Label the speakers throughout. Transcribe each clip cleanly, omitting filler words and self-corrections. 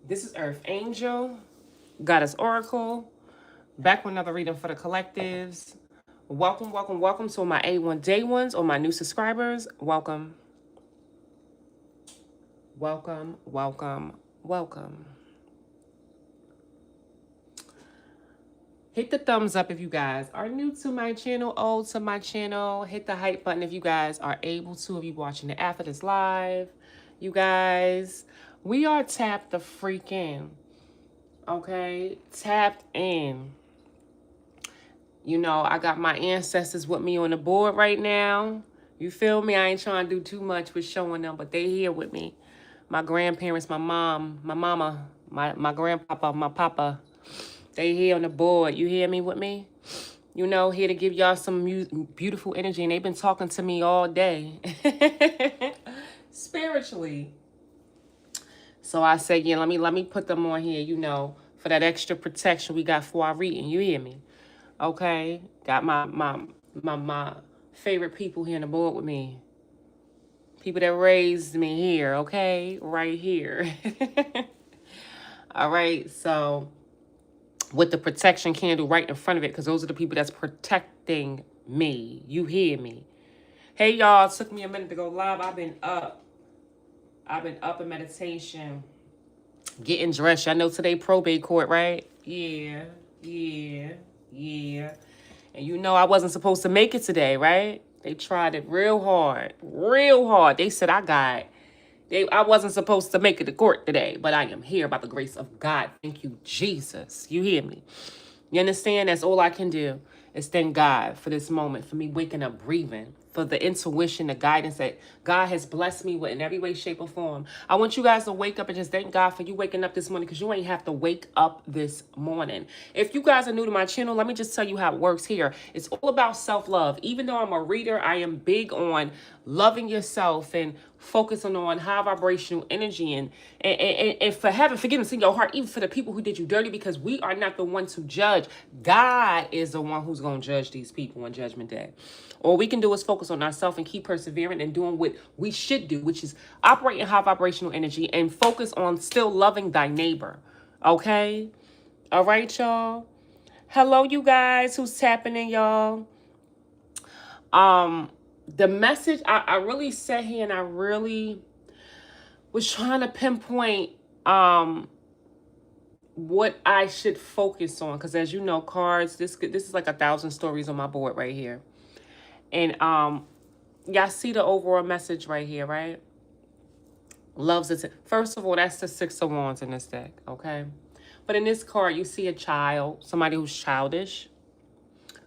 Speaker 1: This is Earth Angel, Goddess Oracle, back with another reading for the collectives. Welcome, welcome, welcome to my A1 Day Ones or my new subscribers. Welcome, welcome, welcome, welcome. Hit the thumbs up if you guys are new to my channel, old to my channel. Hit the hype button if you guys are able to, if you're watching it after this live. You guys, we are tapped the freak in. Okay, tapped in. You know, I got my ancestors with me on the board right now. You feel me? I ain't trying to do too much with showing them, but they here with me. My grandparents, my mom, my mama, my grandpapa, my papa. They here on the board. You hear me with me? You know, here to give y'all some beautiful energy. And they've been talking to me all day. Spiritually. So I say, yeah, let me put them on here, you know, for that extra protection we got for our reading. You hear me? Okay, got my favorite people here on the board with me. People that raised me here, okay? Right here. All right, so with the protection candle right in front of it, because those are the people that's protecting me. You hear me? Hey, y'all, it took me a minute to go live. I've been up in meditation, getting dressed. Y'all know today probate court, right? Yeah. And you know I wasn't supposed to make it today, right? They tried it real hard. They said I wasn't supposed to make it to court today, but I am here by the grace of God. Thank you, Jesus. You hear me? You understand? That's all I can do is thank God for this moment, for me waking up, breathing, for the intuition, the guidance that God has blessed me with in every way, shape, or form. I want you guys to wake up and just thank God for you waking up this morning, because you ain't have to wake up this morning. If you guys are new to my channel, let me just tell you how it works here. It's all about self-love. Even though I'm a reader, I am big on loving yourself and focusing on high vibrational energy and for having forgiveness in your heart, even for the people who did you dirty, because we are not the one to judge. God is the one who's going to judge these people on Judgment Day. All we can do is focus on ourselves and keep persevering and doing what we should do, which is operate in high vibrational energy and focus on still loving thy neighbor. Okay? All right, y'all? Hello, you guys who's tapping in, y'all. The message, I really sat here and I really was trying to pinpoint what I should focus on, because as you know, cards, this is like 1,000 stories on my board right here. And y'all see the overall message right here, right? Loves it. First of all, that's the 6 of Wands in this deck, okay? But in this card, you see a child, somebody who's childish,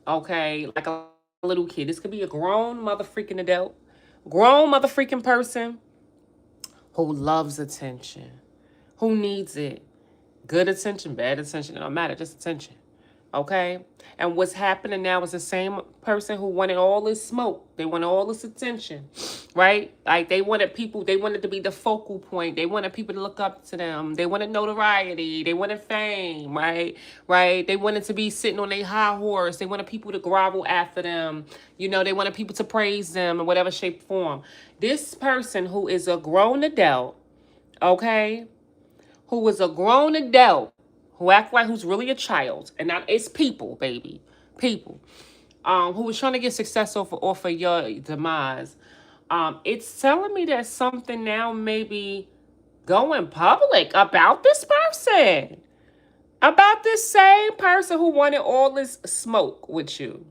Speaker 1: okay? Like a little kid. This could be a grown mother freaking adult, grown mother freaking person who loves attention, who needs it. Good attention, bad attention, it don't matter, just attention. Okay? And what's happening now is the same person who wanted all this smoke. They wanted all this attention, right? Like they wanted to be the focal point. They wanted people to look up to them. They wanted notoriety. They wanted fame, right? Right? They wanted to be sitting on a high horse. They wanted people to grovel after them. You know, they wanted people to praise them in whatever shape or form. This person who is a grown adult, okay, who is a grown adult, who act like who's really a child, and not, it's people, baby, people, who was trying to get success off of your demise. It's telling me that something now may be going public about this person, about this same person who wanted all this smoke with you.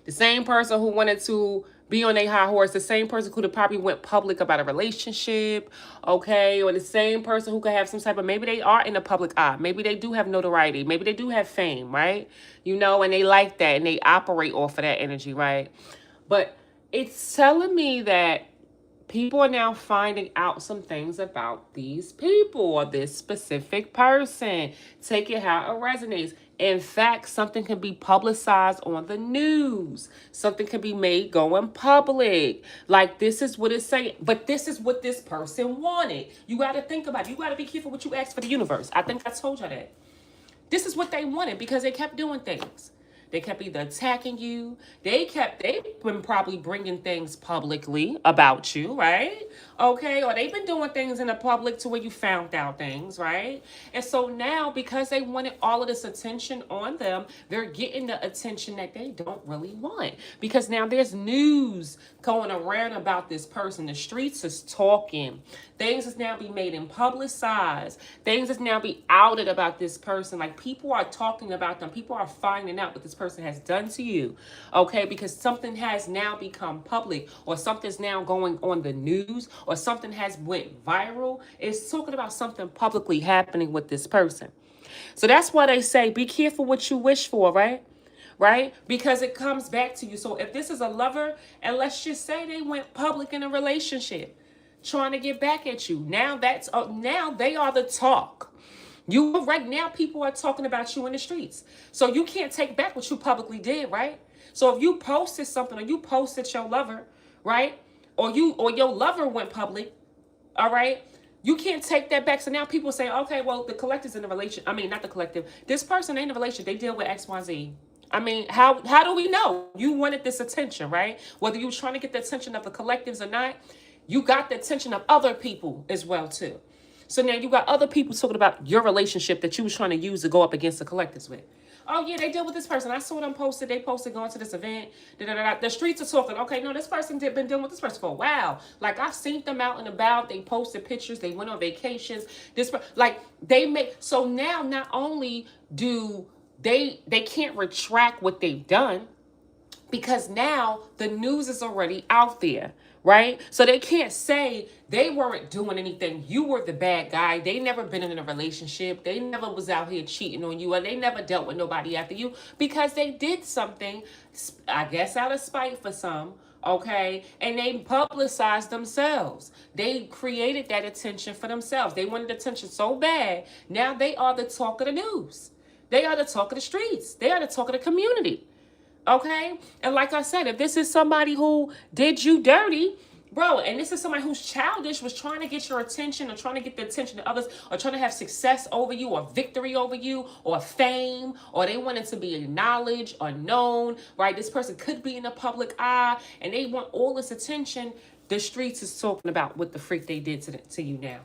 Speaker 1: The same person who wanted to be on a high horse, the same person who probably went public about a relationship, okay? Or the same person who could have some type of, maybe they are in the public eye. Maybe they do have notoriety. Maybe they do have fame, right? You know, and they like that and they operate off of that energy, right? But it's telling me that people are now finding out some things about these people or this specific person. Take it how it resonates. In fact, something can be publicized on the news. Something can be made going public. Like, this is what it's saying. But this is what this person wanted. You got to think about it. You got to be careful what you ask for the universe. I think I told you that. This is what they wanted because they kept doing things. They kept either attacking you. They've been probably bringing things publicly about you, right? Okay, or they've been doing things in the public to where you found out things, right? And so now, because they wanted all of this attention on them, they're getting the attention that they don't really want. Because now there's news going around about this person. The streets is talking. Things is now being made and publicized. Things is now be outed about this person. Like, people are talking about them. People are finding out what this person has done to you. Okay, because something has now become public, or something's now going on the news, or something has went viral. It's talking about something publicly happening with this person. So that's why they say, be careful what you wish for, right? Right? Because it comes back to you. So if this is a lover, and let's just say they went public in a relationship, trying to get back at you. Now now they are the talk. You right now, people are talking about you in the streets. So you can't take back what you publicly did, right? So if you posted something, or you posted your lover, right? Or your lover went public, all right? You can't take that back. So now people say, okay, well, the collective's in a relation. I mean, not the collective. This person ain't in a relation. They deal with XYZ. I mean, how do we know? You wanted this attention, right? Whether you were trying to get the attention of the collectives or not, you got the attention of other people as well, too. So now you got other people talking about your relationship that you was trying to use to go up against the collectives with. Oh, yeah, they deal with this person. I saw them posted. They posted going to this event. The streets are talking. Okay, no, this person been dealing with this person for a while. Like, I've seen them out and about. They posted pictures. They went on vacations. They make... So now, not only do they can't retract what they've done, because now the news is already out there, right? So they can't say they weren't doing anything. You were the bad guy. They never been in a relationship. They never was out here cheating on you, or they never dealt with nobody after you, because they did something, I guess out of spite for some, okay? And they publicized themselves. They created that attention for themselves. They wanted attention so bad. Now they are the talk of the news. They are the talk of the streets. They are the talk of the community. Okay? And like I said, if this is somebody who did you dirty, bro, and this is somebody who's childish, was trying to get your attention, or trying to get the attention of others, or trying to have success over you, or victory over you, or fame, or they wanted to be acknowledged or known, right? This person could be in the public eye, and they want all this attention. The streets is talking about what the freak they did to you now.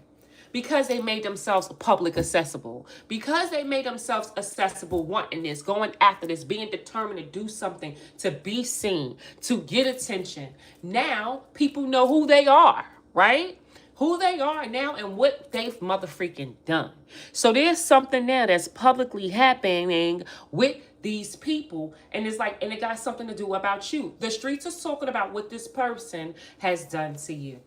Speaker 1: Because they made themselves public accessible. Because they made themselves accessible, wanting this, going after this, being determined to do something, to be seen, to get attention. Now, people know who they are, right? Who they are now and what they've mother freaking done. So there's something now that's publicly happening with these people, and it's like, and it got something to do about you. The streets is talking about what this person has done to you.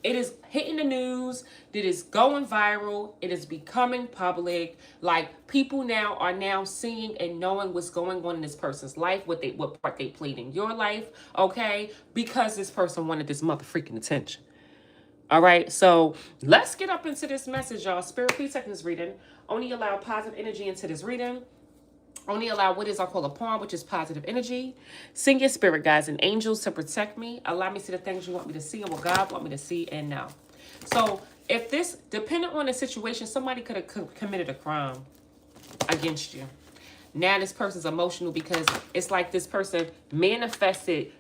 Speaker 1: It is hitting the news. It is going viral. It is becoming public. Like, people now are seeing and knowing what's going on in this person's life, what part they played in your life, okay? Because this person wanted this mother freaking attention. All right, so let's get up into this message, y'all. Spirit, please take this reading. Only allow positive energy into this reading. Only allow what is I call a pawn, which is positive energy. Send your spirit guides and angels to protect me. Allow me to see the things you want me to see and what God want me to see and know. So if this, depending on the situation, somebody could have committed a crime against you. Now this person's emotional because it's like this person manifested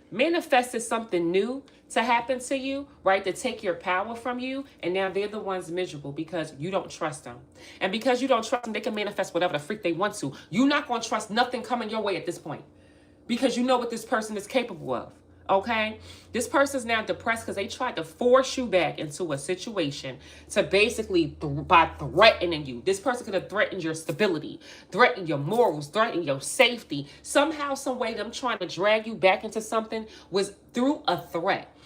Speaker 1: something new to happen to you, right? To take your power from you. And now they're the ones miserable because you don't trust them. And because you don't trust them, they can manifest whatever the freak they want to. You're not going to trust nothing coming your way at this point because you know what this person is capable of. Okay, this person's now depressed because they tried to force you back into a situation to basically by threatening you. This person could have threatened your stability, threatened your morals, threatened your safety. Somehow, some way, them trying to drag you back into something was through a threat.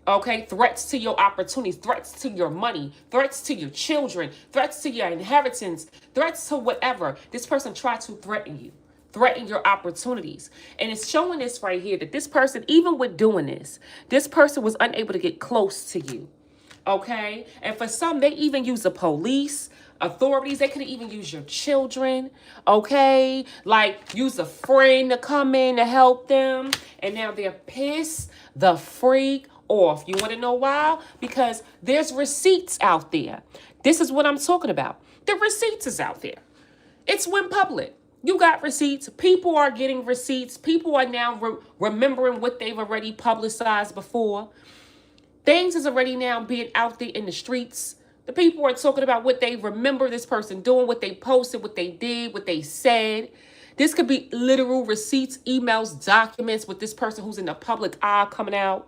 Speaker 1: Okay, threats to your opportunities, threats to your money, threats to your children, threats to your inheritance, threats to whatever. This person tried to threaten you. Threaten your opportunities. And it's showing this right here that this person, even with doing this person was unable to get close to you. Okay? And for some, they even use the police, authorities. They could even use your children. Okay? Like, use a friend to come in to help them. And now they're pissed the freak off. You want to know why? Because there's receipts out there. This is what I'm talking about. The receipts is out there. It's went public. You got receipts. People are getting receipts. People are now remembering what they've already publicized before. Things is already now being out there in the streets. The people are talking about what they remember this person doing, what they posted, what they did, what they said. This could be literal receipts, emails, documents with this person who's in the public eye coming out.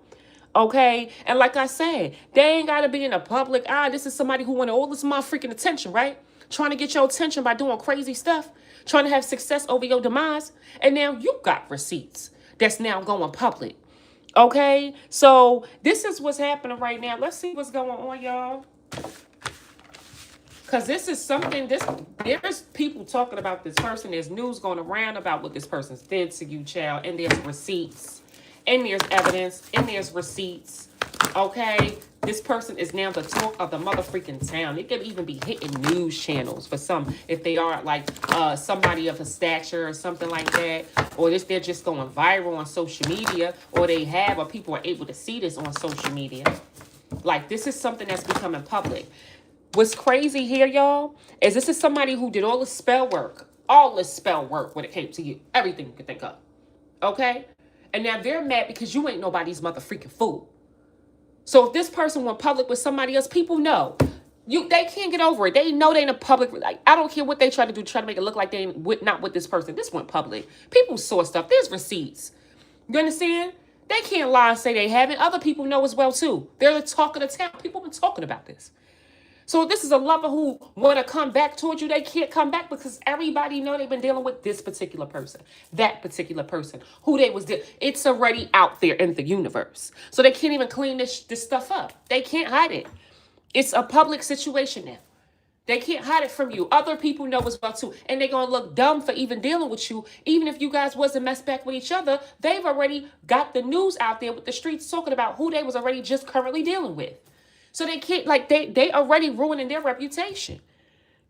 Speaker 1: Okay? And like I said, they ain't got to be in the public eye. This is somebody who wanted all this motherfucking attention, right? Trying to get your attention by doing crazy stuff. Trying to have success over your demise. And now you got receipts that's now going public. Okay? So this is what's happening right now. Let's see what's going on, y'all. Because this is something, there's people talking about this person. There's news going around about what this person's did to you, child. And there's receipts. And there's evidence. And there's receipts. Okay? This person is now the talk of the motherfucking town. It could even be hitting news channels for some, if they are like somebody of a stature or something like that. Or they're just going viral on social media. Or they have, or people are able to see this on social media. Like, this is something that's becoming public. What's crazy here, y'all, is this is somebody who did all the spell work. All the spell work when it came to you. Everything you could think of. Okay? And now they're mad because you ain't nobody's motherfucking fool. So if this person went public with somebody else, people know. They can't get over it. They know they in a public. Like, I don't care what they try to do, try to make it look like they ain't not with this person. This went public. People saw stuff. There's receipts. You understand? They can't lie and say they haven't. Other people know as well, too. They're the talk of the town. People have been talking about this. So if this is a lover who want to come back towards you, they can't come back because everybody know they've been dealing with this particular person, that particular person, who they was dealing. It's already out there in the universe. So they can't even clean this stuff up. They can't hide it. It's a public situation now. They can't hide it from you. Other people know as well too. And they're going to look dumb for even dealing with you. Even if you guys wasn't messed back with each other, they've already got the news out there with the streets talking about who they was already just currently dealing with. So they can't, like, they already ruining their reputation.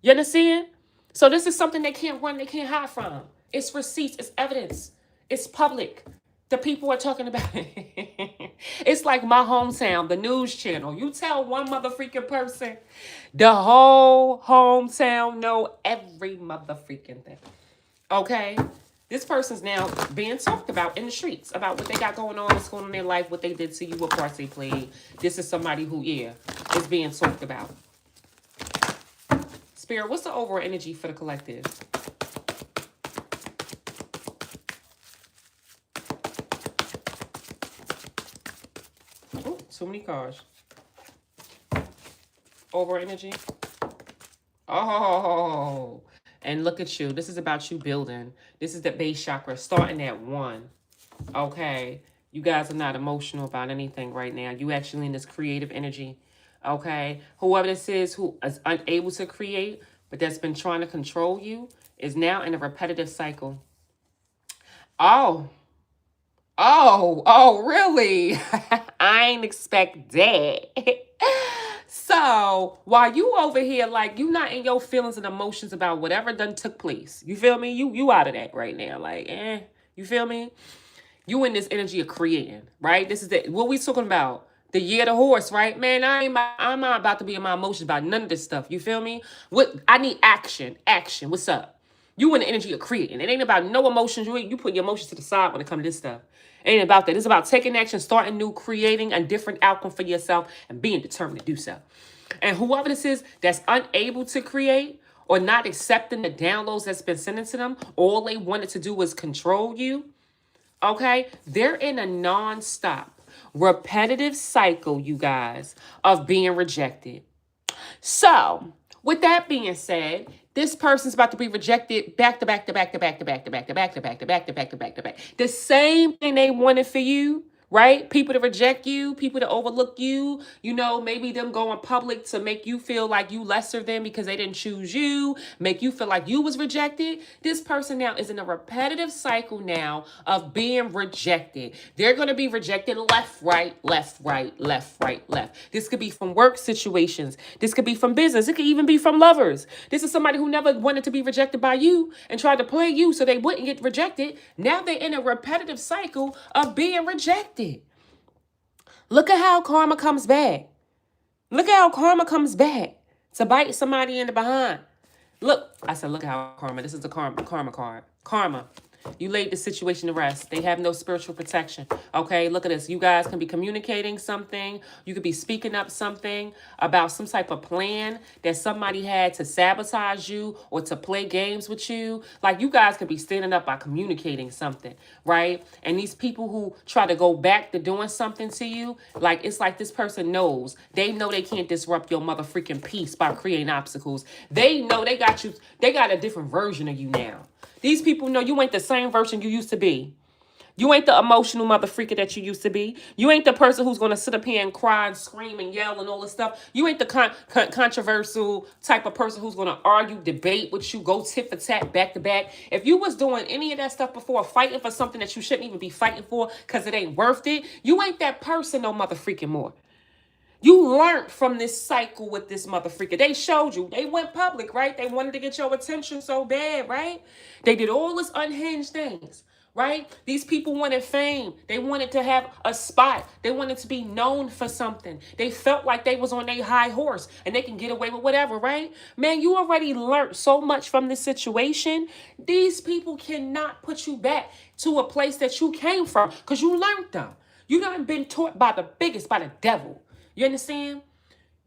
Speaker 1: You understand? So this is something they can't run, they can't hide from. It's receipts, it's evidence, it's public. The people are talking about it. It's like my hometown, the news channel. You tell one motherfucking person, the whole hometown know every motherfucking thing. Okay? This person's now being talked about in the streets about what they got going on, what's going on in their life, what they did to you, what parts they played. This is somebody who, is being talked about. Spirit, what's the overall energy for the collective? Oh, too many cards. Overall energy. Oh, and look at you. This is about you building. This is the base chakra, starting at 1. Okay. You guys are not emotional about anything right now. You actually in this creative energy. Okay. Whoever this is who is unable to create, but that's been trying to control you, is now in a repetitive cycle. Oh, really? I ain't expect that. So while you over here, like, you not in your feelings and emotions about whatever done took place. You feel me? You out of that right now. Like, you feel me? You in this energy of creating, right? This is what we talking about. The year of the horse, right? Man, I'm not about to be in my emotions about none of this stuff. You feel me? I need action. Action. What's up? You in the energy of creating. It ain't about no emotions. You put your emotions to the side when it comes to this stuff. It ain't about that. It's about taking action, starting new, creating a different outcome for yourself, and being determined to do so. And whoever this is that's unable to create or not accepting the downloads that's been sent to them, all they wanted to do was control you. Okay? They're in a non-stop, repetitive cycle, you guys, of being rejected. So, with that being said, this person's about to be rejected back to back to back to back to back to back to back to back to back to back to back to back. The same thing they wanted for you, right? People to reject you, people to overlook you, maybe them going public to make you feel like you lesser than because they didn't choose you, make you feel like you was rejected. This person now is in a repetitive cycle now of being rejected. They're going to be rejected left, right, left, right, left, right, left. This could be from work situations. This could be from business. It could even be from lovers. This is somebody who never wanted to be rejected by you and tried to play you so they wouldn't get rejected. Now they're in a repetitive cycle of being rejected. Look at how karma comes back. Look at how karma comes back to bite somebody in the behind. Look, I said, look at how karma. This is the karma card. Karma. You laid the situation to rest. They have no spiritual protection. Okay, look at this. You guys can be communicating something. You could be speaking up something about some type of plan that somebody had to sabotage you or to play games with you. Like, you guys could be standing up by communicating something, right? And these people who try to go back to doing something to you, like, it's like this person knows. They know they can't disrupt your mother freaking peace by creating obstacles. They know they got you. They got a different version of you now. These people know you ain't the same version you used to be. You ain't the emotional mother freaker that you used to be. You ain't the person who's going to sit up here and cry and scream and yell and all this stuff. You ain't the controversial type of person who's going to argue, debate with you, go tit for tat, back to back. If you was doing any of that stuff before, fighting for something that you shouldn't even be fighting for because it ain't worth it, you ain't that person no mother freaking more. You learned from this cycle with this mother freaker. They showed you. They went public, right? They wanted to get your attention so bad, right? They did all this unhinged things, right? These people wanted fame. They wanted to have a spot. They wanted to be known for something. They felt like they was on their high horse and they can get away with whatever, right? Man, you already learned so much from this situation. These people cannot put you back to a place that you came from because you learned them. You done been taught by the biggest, by the devil. You understand?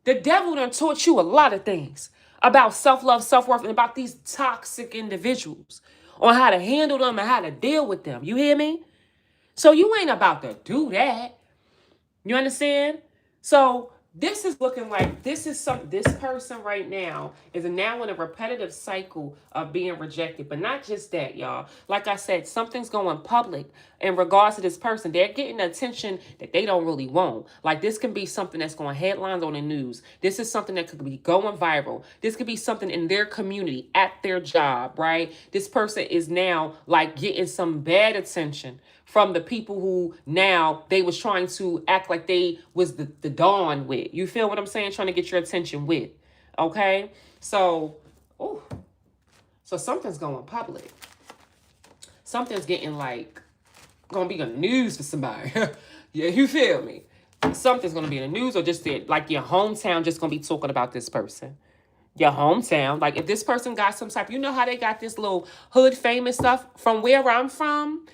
Speaker 1: The devil done taught you a lot of things about self-love, self-worth, and about these toxic individuals on how to handle them and how to deal with them. You hear me? So you ain't about to do that. You understand? So this is looking like this person right now is now in a repetitive cycle of being rejected. But not just that, y'all. Like I said, something's going public in regards to this person. They're getting attention that they don't really want. Like, this can be something that's going headlines on the news. This is something that could be going viral. This could be something in their community, at their job, right? This person is now like getting some bad attention from the people who now they was trying to act like they was the dawn with. You feel what I'm saying? Trying to get your attention with. Okay? So, so something's going public. Something's getting like, gonna be on the news for somebody. Yeah, you feel me? Something's gonna be in the news, or just like your hometown just gonna be talking about this person. Your hometown. Like, if this person got some type, you know how they got this little hood famous stuff from where I'm from?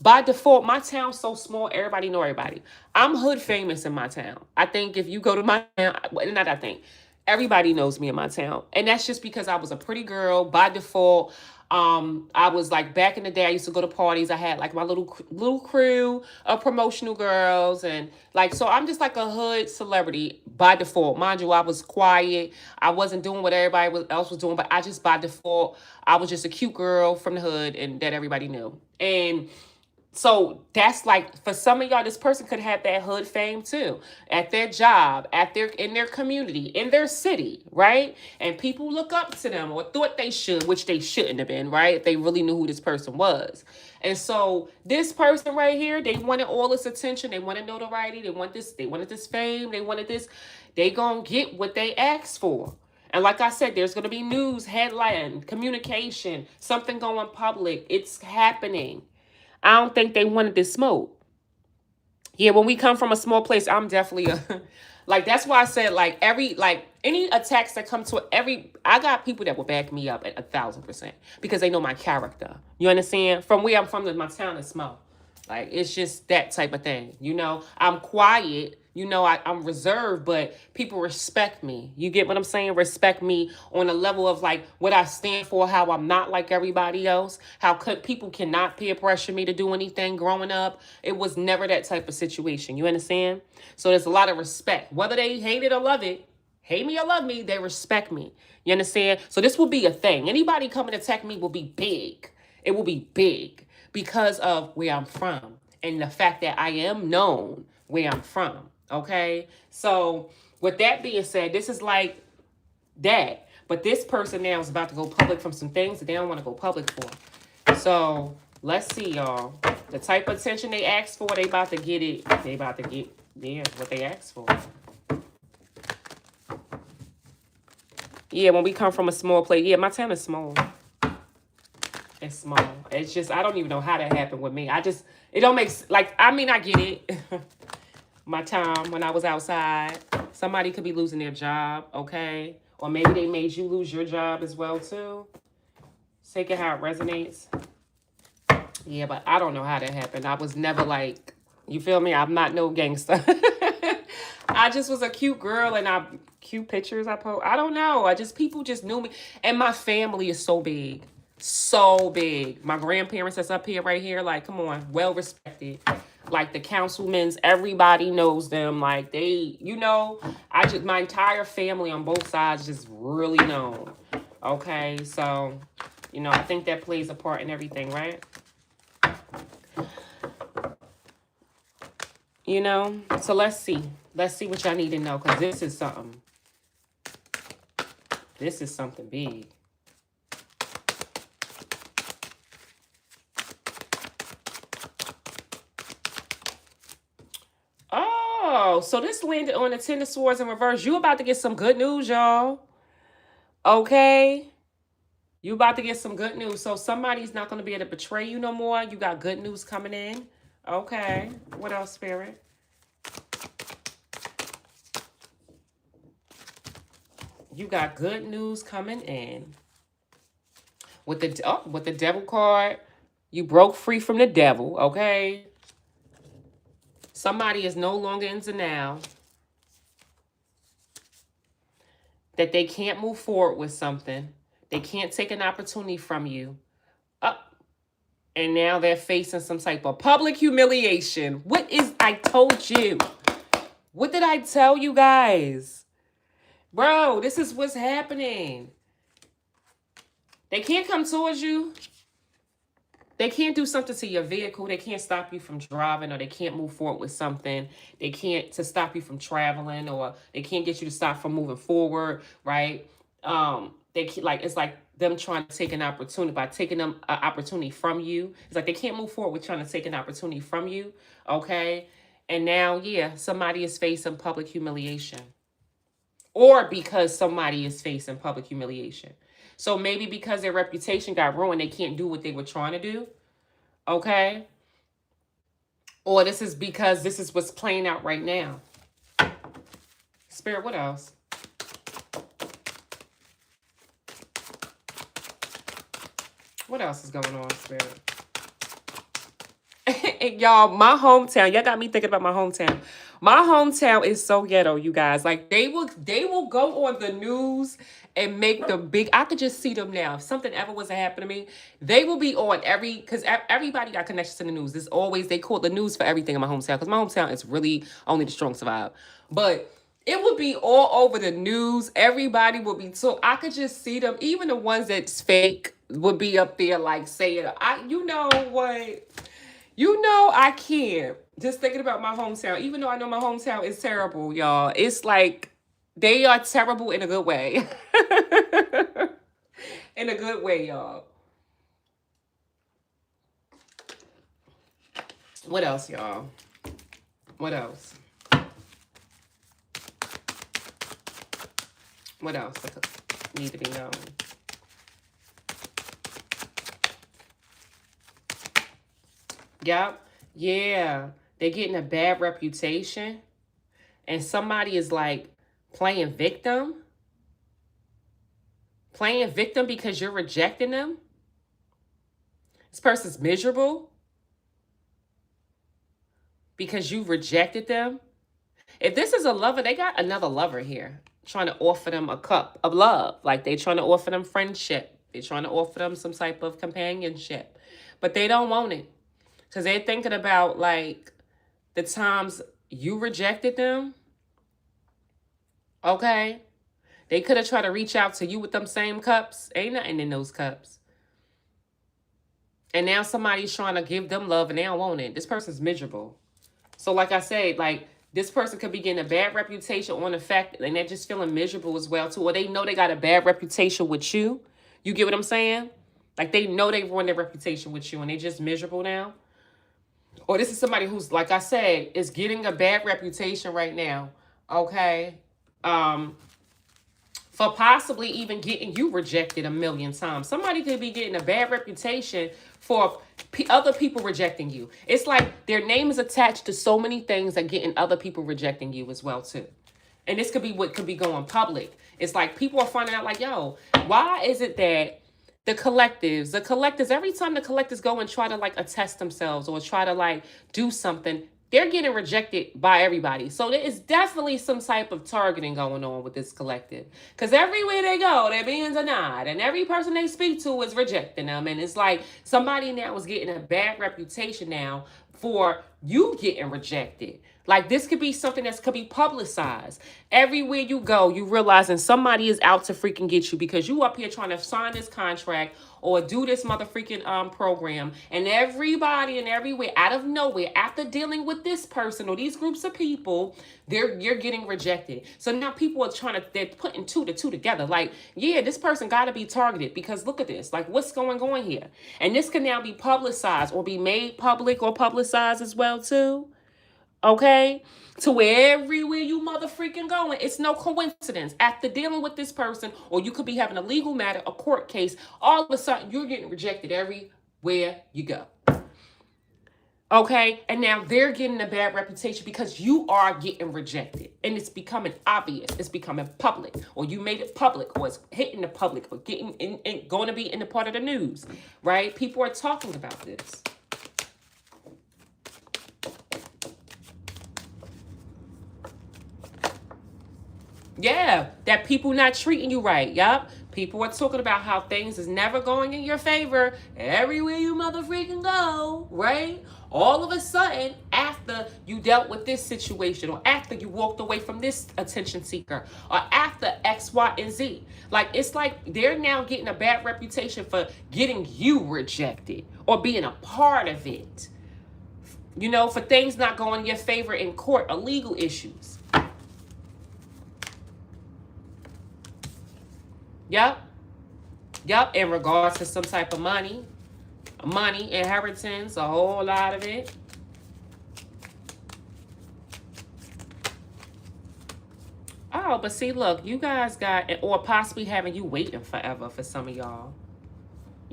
Speaker 1: By default, my town's so small, everybody know everybody. I'm hood famous in my town. I think if you go to my town, not I think, everybody knows me in my town. And that's just because I was a pretty girl by default. I was like, back in the day, I used to go to parties. I had like my little crew of promotional girls. And like, so I'm just like a hood celebrity by default. Mind you, I was quiet. I wasn't doing what everybody else was doing, but I just by default, I was just a cute girl from the hood and that everybody knew. And so that's like, for some of y'all, this person could have that hood fame too, at their job, in their community, in their city, right? And people look up to them or thought they should, which they shouldn't have been, right? If they really knew who this person was. And so this person right here, they wanted all this attention. They wanted notoriety. They wanted this fame. They wanted this. They gonna get what they asked for. And like I said, there's going to be news, headline, communication, something going public. It's happening. I don't think they wanted this smoke. Yeah, when we come from a small place, I'm definitely like, that's why I said, like, any attacks that come to I got people that will back me up at 1,000% because they know my character. You understand? From where I'm from, my town is small. Like, it's just that type of thing. You know, I'm quiet. You know, I'm reserved, but people respect me. You get what I'm saying? Respect me on a level of like what I stand for, how I'm not like everybody else, how people cannot peer pressure me to do anything growing up. It was never that type of situation. You understand? So there's a lot of respect. Whether they hate it or love it, hate me or love me, they respect me. You understand? So this will be a thing. Anybody coming to attack me will be big. It will be big because of where I'm from and the fact that I am known where I'm from. Okay, so with that being said, this is like that. But this person now is about to go public from some things that they don't want to go public for. So let's see, y'all. The type of attention they asked for, they about to get it. They about to get, yeah, what they asked for. Yeah, when we come from a small place, yeah, my town is small. It's small. It's just, I don't even know how that happened with me. It don't make, like, I mean, I get it. My time when I was outside, somebody could be losing their job, okay? Or maybe they made you lose your job as well, too. Take it how it resonates. Yeah, but I don't know how that happened. I was never like, you feel me? I'm not no gangster. I just was a cute girl and cute pictures I post. I don't know. People just knew me. And my family is so big. So big. My grandparents that's up here right here, like, come on, well respected. Like the councilmen's, everybody knows them. Like they, my entire family on both sides just really known. Okay, so, I think that plays a part in everything, right? So let's see. Let's see what y'all need to know, because this is something. This is something big. Oh, so this landed on the Ten of Swords in reverse. You about to get some good news, y'all. Okay? You about to get some good news. So somebody's not going to be able to betray you no more. You got good news coming in. Okay. What else, Spirit? You got good news coming in. With the devil card, you broke free from the devil, okay? Somebody is no longer in denial that they can't move forward with something. They can't take an opportunity from you. And now they're facing some type of public humiliation. I told you. What did I tell you guys? Bro, this is what's happening. They can't come towards you. They can't do something to your vehicle. They can't stop you from driving, or they can't move forward with something. They can't to stop you from traveling, or they can't get you to stop from moving forward, right? It's like them trying to take an opportunity by taking them an opportunity from you. It's like they can't move forward with trying to take an opportunity from you, okay? And now, yeah, somebody is facing public humiliation. Or because somebody is facing public humiliation. So maybe because their reputation got ruined, they can't do what they were trying to do. Okay? Or this is because this is what's playing out right now. Spirit, what else? What else is going on, Spirit? Y'all, my hometown, y'all got me thinking about my hometown. My hometown is so ghetto, you guys. Like they will go on the news and make the big. I could just see them now. If something ever was to happen to me, they will be on because everybody got connections to the news. There's always, they call it the news for everything in my hometown, because my hometown is really only the strong survive. But it would be all over the news. Everybody would be I could just see them. Even the ones that's fake would be up there like saying, you know what? I can't. Just thinking about my hometown, even though I know my hometown is terrible, y'all. It's like they are terrible in a good way. In a good way, y'all. What else, y'all? What else? What else need to be known? Yep. Yeah. They're getting a bad reputation. And somebody is like playing victim. Playing victim because you're rejecting them. This person's miserable because you rejected them. If this is a lover, they got another lover here trying to offer them a cup of love. Like they're trying to offer them friendship. They're trying to offer them some type of companionship. But they don't want it. Because they're thinking about, like, the times you rejected them. Okay? They could have tried to reach out to you with them same cups. Ain't nothing in those cups. And now somebody's trying to give them love and they don't want it. This person's miserable. So, like I said, like, this person could be getting a bad reputation on the fact, and they're just feeling miserable as well, too. Or they know they got a bad reputation with you. You get what I'm saying? Like, they know they ruined their reputation with you, and they're just miserable now. Or this is somebody who's, like I said, is getting a bad reputation right now, okay? For possibly even getting you rejected a million times. Somebody could be getting a bad reputation for other people rejecting you. It's like their name is attached to so many things that getting other people rejecting you as well, too. And this could be what could be going public. It's like people are finding out like, yo, why is it that The collectives, every time the collectives go and try to like attest themselves or try to like do something, they're getting rejected by everybody. So there is definitely some type of targeting going on with this collective. Because everywhere they go, they're being denied. And every person they speak to is rejecting them. And it's like somebody now is getting a bad reputation now for you getting rejected. Like this could be something that could be publicized. Everywhere you go, you realizing somebody is out to freaking get you because you up here trying to sign this contract or do this motherfucking program, and everybody and everywhere out of nowhere after dealing with this person or these groups of people, you're getting rejected. So now people are they're putting two together. Like, yeah, this person got to be targeted because look at this. Like, what's going on here? And this can now be publicized or be made public or publicized as well too. Okay? To where everywhere you mother freaking going, it's no coincidence. After dealing with this person, or you could be having a legal matter, a court case, all of a sudden you're getting rejected everywhere you go. Okay? And now they're getting a bad reputation because you are getting rejected. And it's becoming obvious. It's becoming public. Or you made it public, or it's hitting the public, or getting in going to be in the part of the news. Right? People are talking about this. Yeah, that people not treating you right. Yup. People are talking about how things is never going in your favor everywhere you motherfucking go, right? All of a sudden, after you dealt with this situation, or after you walked away from this attention seeker, or after X, Y, and Z. Like, it's like they're now getting a bad reputation for getting you rejected or being a part of it. You know, for things not going in your favor in court or legal issues. Yep. In regards to some type of money, inheritance, a whole lot of it. Oh, but see, look, you guys got, or possibly having you waiting forever for some of y'all.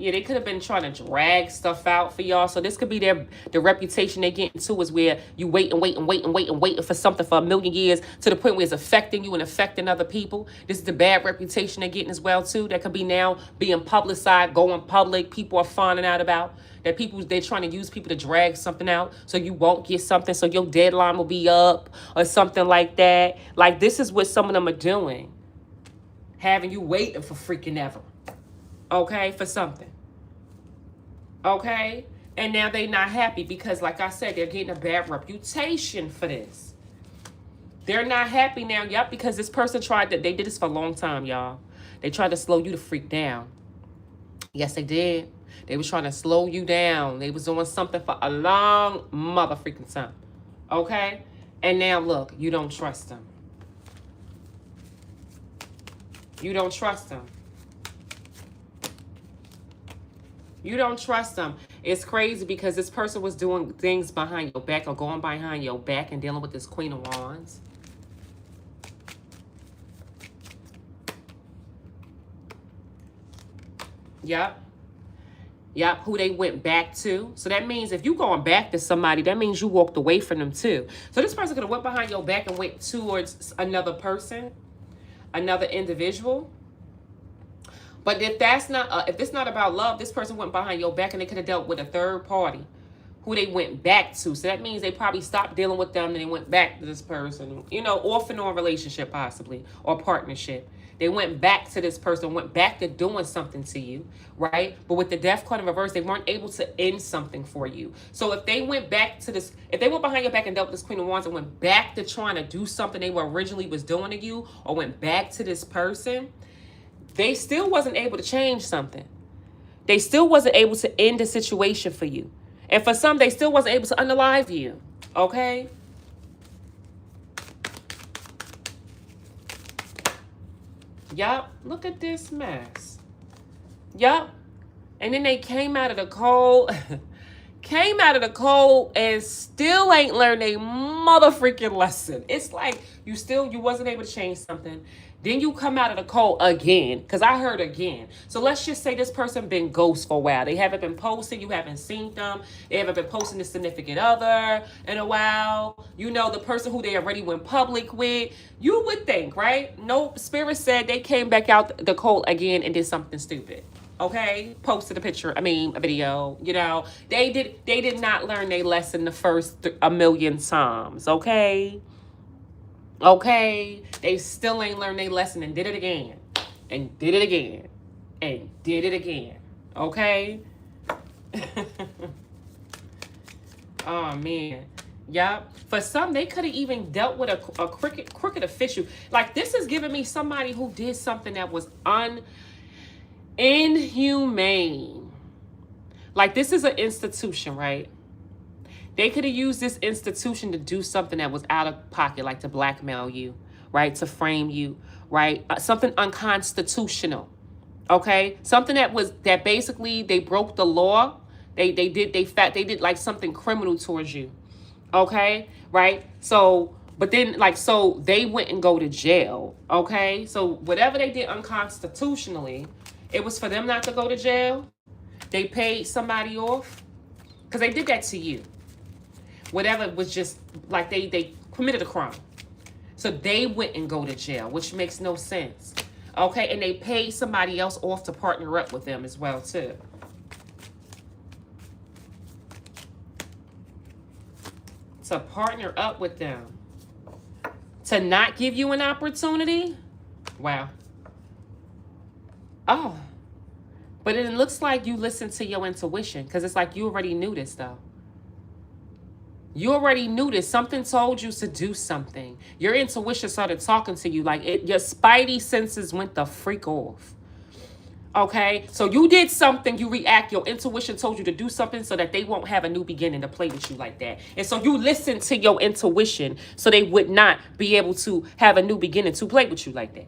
Speaker 1: Yeah, they could have been trying to drag stuff out for y'all. So this could be the reputation they get into is where you waiting for something for a million years to the point where it's affecting you and affecting other people. This is the bad reputation they're getting as well too. That could be now being publicized, going public. People are finding out about that. They're trying to use people to drag something out so you won't get something, so your deadline will be up or something like that. Like, this is what some of them are doing, having you waiting for freaking ever. Okay, for something. Okay? And now they not happy because, like I said, they're getting a bad reputation for this. They're not happy now, yep, because this person they did this for a long time, y'all. They tried to slow you to freak down. Yes, they did. They was trying to slow you down. They was doing something for a long mother freaking time. Okay? And now, look, you don't trust them. You don't trust them. You don't trust them. It's crazy because this person was doing things behind your back or going behind your back and dealing with this Queen of Wands. Yep. Who they went back to. So that means if you going back to somebody, that means you walked away from them too. So this person could have went behind your back and went towards another person, another individual. But if that's not, if it's not about love, this person went behind your back and they could have dealt with a third party who they went back to. So that means they probably stopped dealing with them and they went back to this person, you know, off and on relationship possibly, or partnership. They went back to this person, went back to doing something to you, right? But with the death card in reverse, they weren't able to end something for you. So if they went back to this, if they went behind your back and dealt with this Queen of Wands and went back to trying to do something they were originally was doing to you, or went back to this person, they still wasn't able to change something. They still wasn't able to end the situation for you. And for some, they still wasn't able to unalive you. Okay? Yup. Look at this mess. Yup. And then they came out of the cold. Came out of the cold and still ain't learned a mother freaking lesson. It's like you wasn't able to change something. Then you come out of the cold again, because I heard again. So let's just say this person been ghost for a while. They haven't been posting. You haven't seen them. They haven't been posting the significant other in a while. You know, the person who they already went public with. You would think, right? No, Spirit said they came back out the cold again and did something stupid. Okay, posted a picture, I mean a video, you know. They did not learn their lesson the first a million times, okay? Okay, they still ain't learned their lesson and did it again. And did it again. And did it again. Okay? Oh man. Yep. For some, they could have even dealt with a crooked official. Like, this is giving me somebody who did something that was inhumane. Like, this is an institution, right? They could have used this institution to do something that was out of pocket, like to blackmail you, right? To frame you, right? Something unconstitutional. Okay? Something that basically they broke the law. They did like something criminal towards you. Okay? Right? So, but then so they went and go to jail. Okay? So whatever they did unconstitutionally, it was for them not to go to jail. They paid somebody off because they did that to you. Whatever was just like they committed a crime. So they went and go to jail, which makes no sense. Okay, and they paid somebody else off to partner up with them as well too. To partner up with them. To not give you an opportunity? Wow. Oh. But it looks like you listened to your intuition, because it's like you already knew this though. You already knew this. Something told you to do something. Your intuition started talking to you. Like, your spidey senses went the freak off. Okay? So you did something. You react. Your intuition told you to do something so that they won't have a new beginning to play with you like that. And so you listened to your intuition so they would not be able to have a new beginning to play with you like that.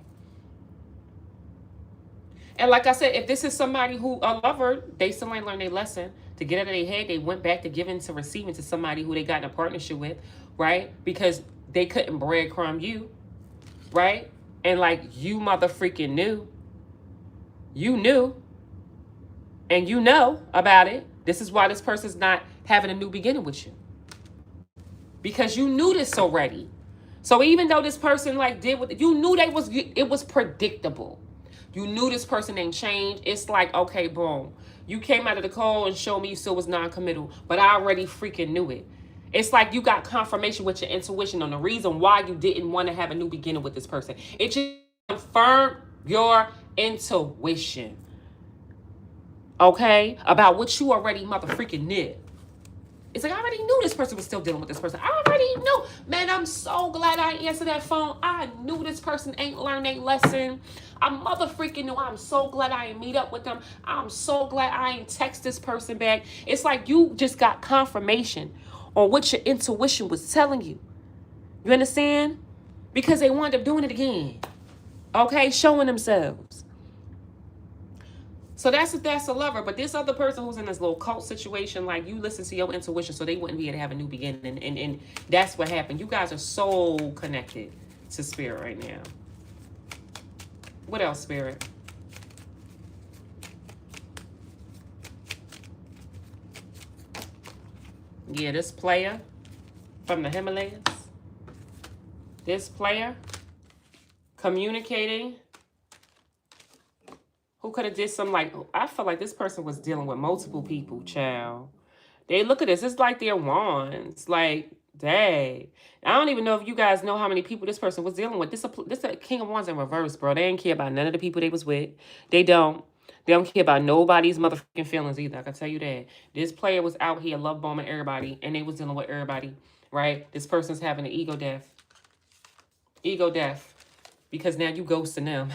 Speaker 1: And like I said, if this is somebody who, a lover, they still ain't learned their lesson. To get out of their head, they went back to giving to receiving to somebody who they got in a partnership with, right? Because they couldn't breadcrumb you, right? And like, you mother freaking knew. You knew. And you know about it. This is why this person's not having a new beginning with you. Because you knew this already. So even though this person like did what you knew it was predictable. You knew this person ain't changed. It's like, okay, boom. You came out of the cold and showed me you still was non-committal, but I already freaking knew it. It's like you got confirmation with your intuition on the reason why you didn't want to have a new beginning with this person. It just confirmed your intuition. Okay? About what you already mother freaking knew. It's like, I already knew this person was still dealing with this person. I already knew. Man, I'm so glad I answered that phone. I knew this person ain't learned a lesson. I mother freaking knew. I'm so glad I ain't meet up with them. I'm so glad I ain't text this person back. It's like you just got confirmation on what your intuition was telling you. You understand? Because they wound up doing it again. Okay? Showing themselves. So that's a lover. But this other person who's in this little cult situation, like, you listen to your intuition so they wouldn't be able to have a new beginning. And that's what happened. You guys are so connected to spirit right now. What else, spirit? Yeah, this player from the Himalayas. This player communicating. Who could have did some, like, I feel like this person was dealing with multiple people, child. They look at this. It's like they're wands. Like, dang. I don't even know if you guys know how many people this person was dealing with. This a King of Wands in reverse, bro. They didn't care about none of the people they was with. They don't. They don't care about nobody's motherfucking feelings either. I can tell you that. This player was out here love bombing everybody, and they was dealing with everybody, right? This person's having an ego death. Ego death. Because now you ghosting them.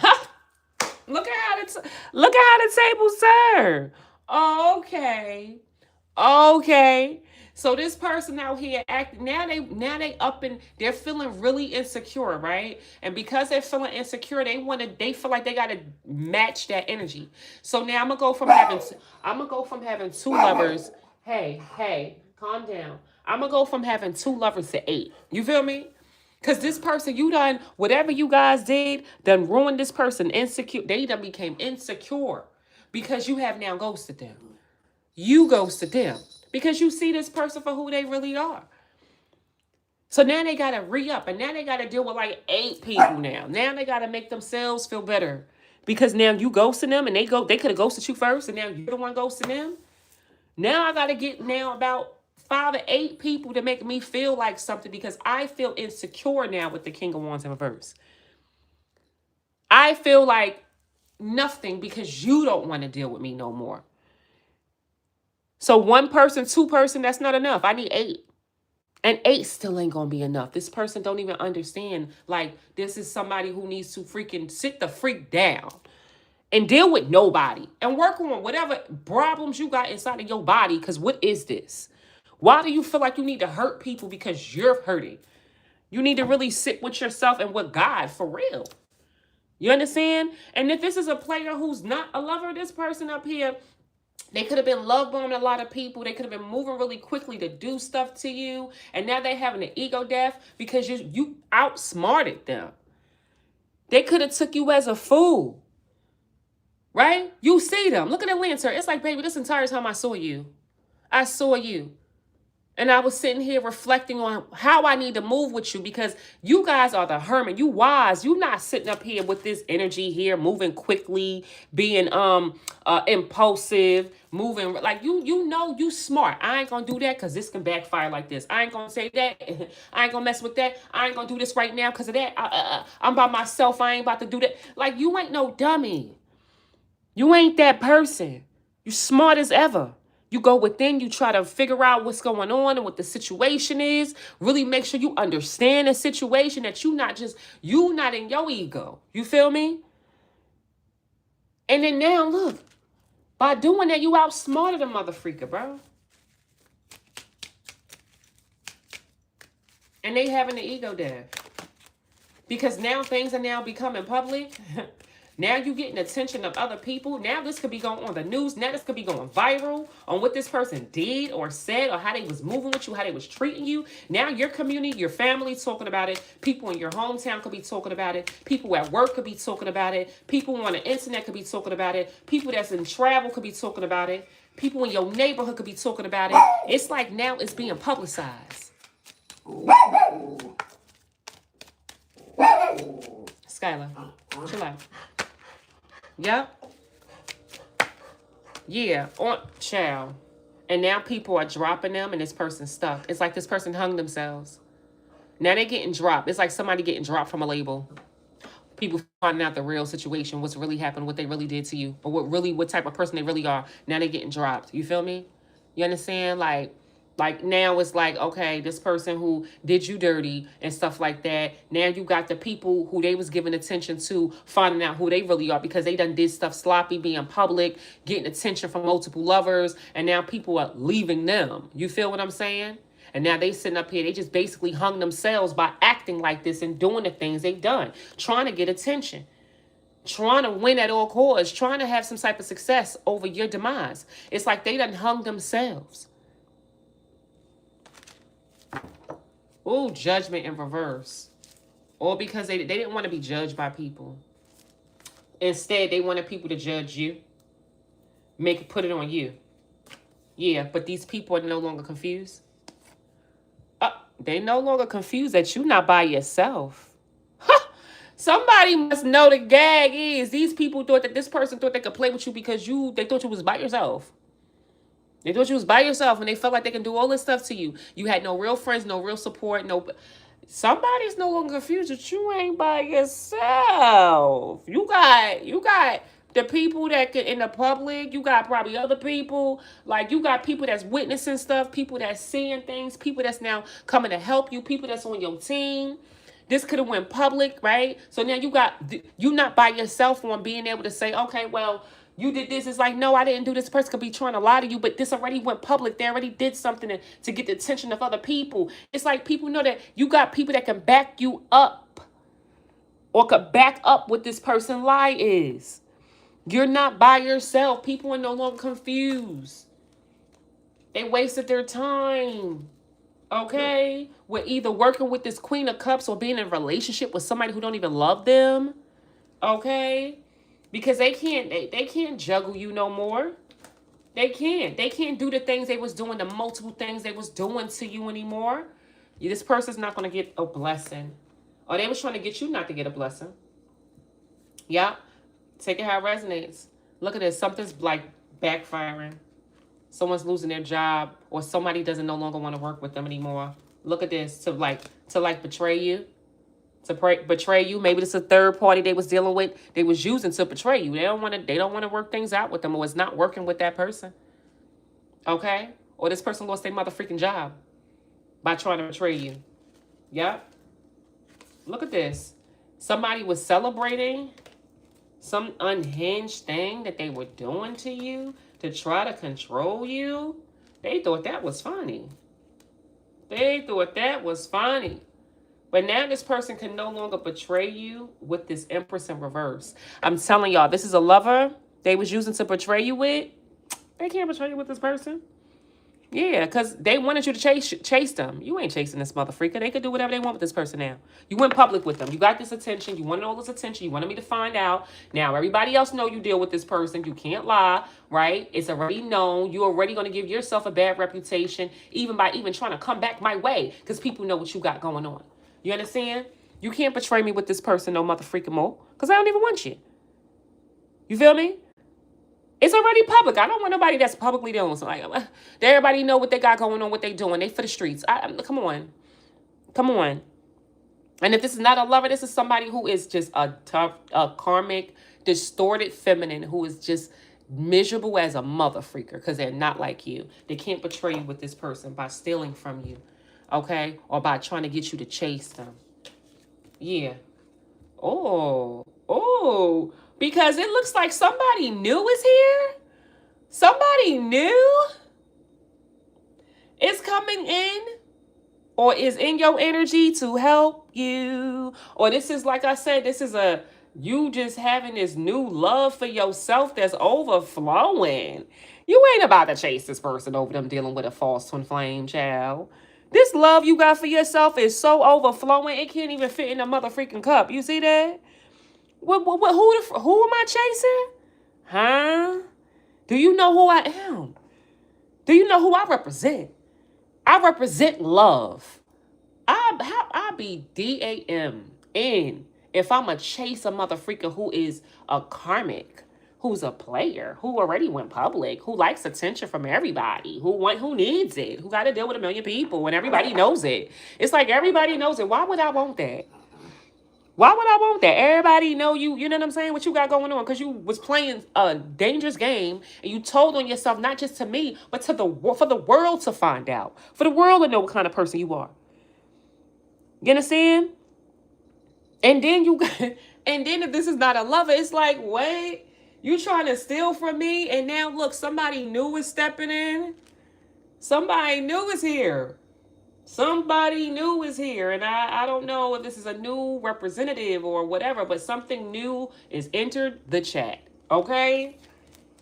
Speaker 1: Look at how the tables turn. Okay. Okay. So this person out here acting now they up and they're feeling really insecure, right? And because they're feeling insecure, they feel like they gotta match that energy. So now I'm gonna go from having two lovers. Hey, calm down. I'm gonna go from having two lovers to 8. You feel me? Because this person, you done, whatever you guys did, done ruined this person insecure. They done became insecure because you have now ghosted them. You ghosted them because you see this person for who they really are. So now they got to re-up, and now they got to deal with like 8 people now. Now they got to make themselves feel better. Because now you ghosting them and they could have ghosted you first and now you're the one ghosting them. Now I gotta get about 5 or 8 people to make me feel like something because I feel insecure now with the King of Wands in reverse. I feel like nothing because you don't want to deal with me no more. So 1 person, 2 person, that's not enough. I need 8. And 8 still ain't gonna be enough. This person don't even understand. Like, this is somebody who needs to freaking sit the freak down and deal with nobody and work on whatever problems you got inside of your body. Because what is this? Why do you feel like you need to hurt people because you're hurting? You need to really sit with yourself and with God for real. You understand? And if this is a player who's not a lover, this person up here, they could have been love bombing a lot of people. They could have been moving really quickly to do stuff to you. And now they're having an ego death because you outsmarted them. They could have took you as a fool. Right? You see them. Look at the lantern. It's like, baby, this entire time I saw you. I saw you. And I was sitting here reflecting on how I need to move with you because you guys are the hermit. You wise. You not sitting up here with this energy here, moving quickly, being impulsive, moving like you know you smart. I ain't gonna do that because this can backfire like this. I ain't gonna say that. I ain't gonna mess with that. I ain't gonna do this right now because of that. I'm by myself. I ain't about to do that. Like, you ain't no dummy. You ain't that person. You smart as ever. You go within, you try to figure out what's going on and what the situation is. Really make sure you understand the situation, that you not in your ego. You feel me? And then now look, by doing that, you outsmarted a mother freaker, bro. And they having the ego death. Because now things are now becoming public. Now you getting attention of other people. Now this could be going on the news. Now this could be going viral on what this person did or said or how they was moving with you, how they was treating you. Now your community, your family talking about it. People in your hometown could be talking about it. People at work could be talking about it. People on the internet could be talking about it. People that's in travel could be talking about it. People in your neighborhood could be talking about it. It's like now it's being publicized. Skylar, chill out. Yep. Yeah, on child. And now people are dropping them and this person's stuck. It's like this person hung themselves. Now they're getting dropped. It's like somebody getting dropped from a label. People finding out the real situation, what's really happened, what they really did to you, or what type of person they really are. Now they're getting dropped. You feel me? You understand? Like now it's like, okay, this person who did you dirty and stuff like that. Now you got the people who they was giving attention to finding out who they really are because they done did stuff sloppy, being public, getting attention from multiple lovers. And now people are leaving them. You feel what I'm saying? And now they sitting up here, they just basically hung themselves by acting like this and doing the things they've done, trying to get attention, trying to win at all costs, trying to have some type of success over your demise. It's like they done hung themselves. Oh, judgment in reverse. All because they didn't want to be judged by people. Instead, they wanted people to judge you. Put it on you. Yeah, but these people are no longer confused. They no longer confused that you're not by yourself. Somebody must know the gag is these people thought that this person thought they could play with you because they thought you was by yourself. They thought you was by yourself and they felt like they can do all this stuff to you. You had no real friends, no real support, somebody's no longer confused that you ain't by yourself. You got the people that can in the public, you got probably other people, like you got people that's witnessing stuff, people that's seeing things, people that's now coming to help you, people that's on your team. This could have went public, right? So now you not by yourself on being able to say, okay, well, you did this. It's like, no, I didn't do this. Person could be trying to lie to you, but this already went public. They already did something to get the attention of other people. It's like people know that you got people that can back you up or could back up what this person lie is. You're not by yourself. People are no longer confused. They wasted their time. Okay? With either working with this Queen of Cups or being in a relationship with somebody who don't even love them. Okay? Because they can't juggle you no more. They can't do the things they was doing, the multiple things they was doing to you anymore. This person's not going to get a blessing. Or they was trying to get you not to get a blessing. Yeah. Take it how it resonates. Look at this. Something's like backfiring. Someone's losing their job, or somebody doesn't no longer want to work with them anymore. Look at this. To betray you. Betray you. Maybe this is a third party they was dealing with. They was using to betray you. They don't want to work things out with them, or it's not working with that person. Okay? Or this person lost their mother freaking job by trying to betray you. Yep. Look at this. Somebody was celebrating some unhinged thing that they were doing to you to try to control you. They thought that was funny. They thought that was funny. But now this person can no longer betray you with this Empress in reverse. I'm telling y'all, this is a lover they was using to betray you with. They can't betray you with this person. Yeah, because they wanted you to chase them. You ain't chasing this mother freaker. They could do whatever they want with this person now. You went public with them. You got this attention. You wanted all this attention. You wanted me to find out. Now everybody else know you deal with this person. You can't lie, right? It's already known. You're already going to give yourself a bad reputation, even by trying to come back my way, because people know what you got going on. You understand? You can't betray me with this person no mother freaking more, because I don't even want you. You feel me? It's already public. I don't want nobody that's publicly doing something. Everybody know what they got going on, what they doing. They for the streets. Come on. Come on. And if this is not a lover, this is somebody who is just a karmic, distorted feminine who is just miserable as a mother freaker because they're not like you. They can't betray you with this person by stealing from you, okay? Or by trying to get you to chase them. Yeah. Oh. Because it looks like somebody new is here. Somebody new is coming in or is in your energy to help you. Or this is, like I said, this is you just having this new love for yourself that's overflowing. You ain't about to chase this person over them dealing with a false twin flame, child. This love you got for yourself is so overflowing, it can't even fit in a mother freaking cup. You see that? Who am I chasing? Huh? Do you know who I am? Do you know who I represent? I represent love. I be DAMN if I'm a chase a mother freaker who is a karmic, who's a player, who already went public, who likes attention from everybody, who needs it, who got to deal with a million people, and everybody knows it. It's like everybody knows it. Why would I want that? Why would I want that? Everybody know you, you know what I'm saying? What you got going on? Because you was playing a dangerous game and you told on yourself, not just to me, but for the world to find out. For the world to know what kind of person you are. You understand? And then if this is not a lover, it's like, wait, you trying to steal from me? And now look, somebody new is stepping in. Somebody new is here. Somebody new is here, and I don't know if this is a new representative or whatever, but something new is entered the chat, okay?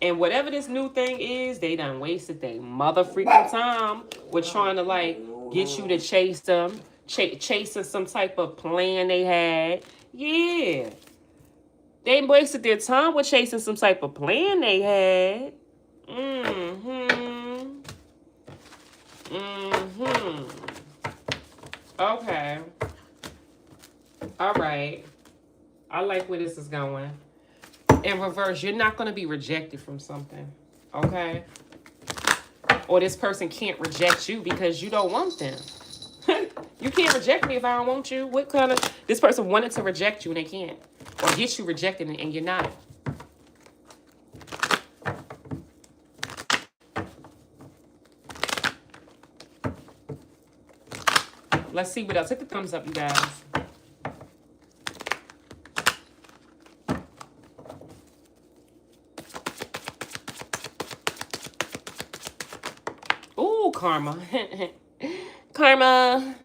Speaker 1: And whatever this new thing is, they done wasted their mother freaking time with trying to, like, get you to chase them, chasing some type of plan they had. Yeah. They wasted their time with chasing some type of plan they had. Okay. All right. I like where this is going. In reverse, you're not going to be rejected from something. Okay? Or this person can't reject you because you don't want them. You can't reject me if I don't want you. What kind of... This person wanted to reject you and they can't. Or get you rejected and you're not. Let's see what else. Hit the thumbs up, you guys. Ooh, karma. Karma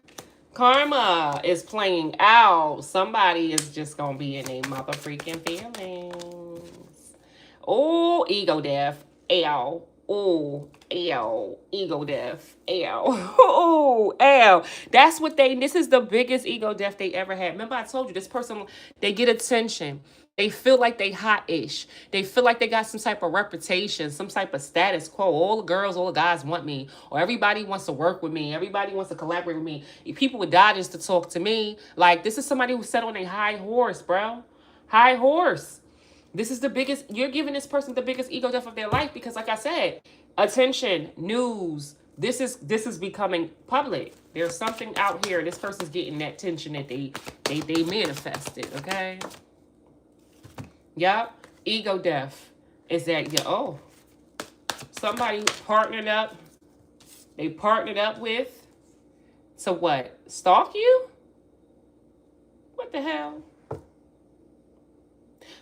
Speaker 1: is playing out. Somebody is just going to be in a mother freaking feelings. Oh, ego death. Ow. Oh, ow, ego death, ow, oh, ow. That's what this is the biggest ego death they ever had. Remember I told you, this person, they get attention. They feel like they hot-ish. They feel like they got some type of reputation, some type of status quo. All the girls, all the guys want me. Or everybody wants to work with me. Everybody wants to collaborate with me. People would die just to talk to me. Like, this is somebody who sat on a high horse, bro. High horse. This is the biggest, you're giving this person the biggest ego death of their life because, like I said, attention, news, this is becoming public. There's something out here. This person's getting that attention that they manifested, okay? Yep. Ego death is that, somebody partnered up, they partnered up with, to what? Stalk you? What the hell?